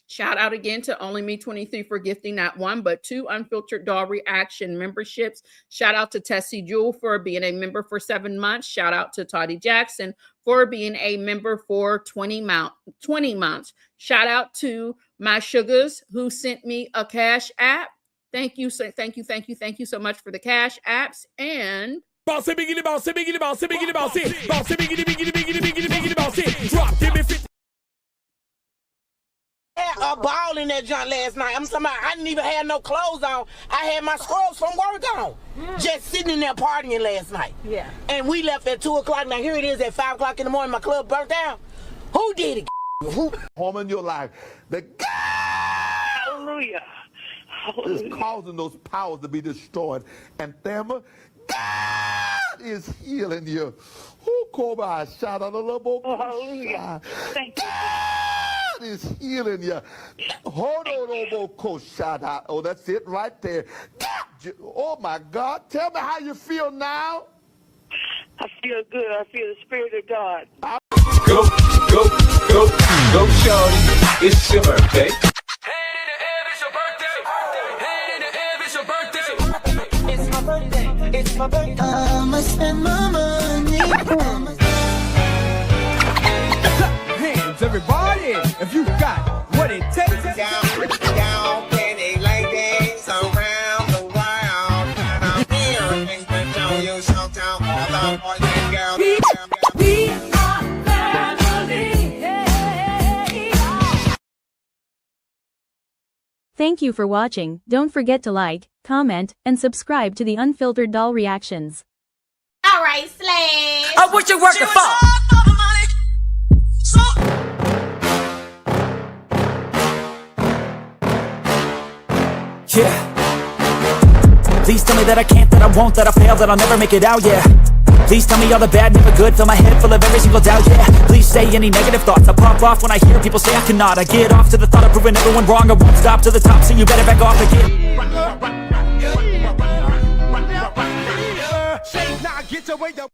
Shout out again to Only Me 23 for gifting not one, but 2 Unfiltered Doll Reaction memberships. Shout out to Tessie Jewel for being a member for 7 months. Shout out to Toddy Jackson for being a member for 20 months. Shout out to my sugars who sent me a cash app. Thank you so much for the cash apps. And Bossy biggity bossy biggity bossy biggity bossy bossy biggity biggity biggity biggity bounce it. Drop, give me 50. Had a ball in that joint last night. I'm talking about I didn't even have no clothes on. I had my scrubs from work on. Just sitting in there partying last night. Yeah. And we left at 2 o'clock. Now here it is at 5 o'clock in the morning. My club burnt down. Who did it? Who? Home in your life. The God Hallelujah. is causing those powers to be destroyed. And Thelma, God is healing you. Who called by a shout out a little bit? Oh, hallelujah. Thank you. God is healing you. Hold on, shout out. Oh, that's it right there. God, oh my God. Tell me how you feel now. I feel good. I feel the Spirit of God. Go, go, go, go, shorty. It's your birthday. Hand in the air, it's your birthday. Hand in the air, it's your birthday. It's my birthday. It's my birthday. I'ma spend my money. Hands, everybody, if you got what it takes. Down, penny ladies around the world. And I'm here to show you something all the boys and girls. We are family. Thank you for watching. Don't forget to like, comment, and subscribe to the Unfiltered Doll Reactions. All right, Slash. Oh, what you working for? Yeah. Please tell me that I can't, that I won't, that I fail, that I'll never make it out, yeah. Please tell me all the bad, never good, fill my head full of every single doubt, yeah. Please say any negative thoughts, I pop off when I hear people say I cannot. I get off to the thought of proving everyone wrong, I won't stop to the top, so you better back off again. Now get your way up.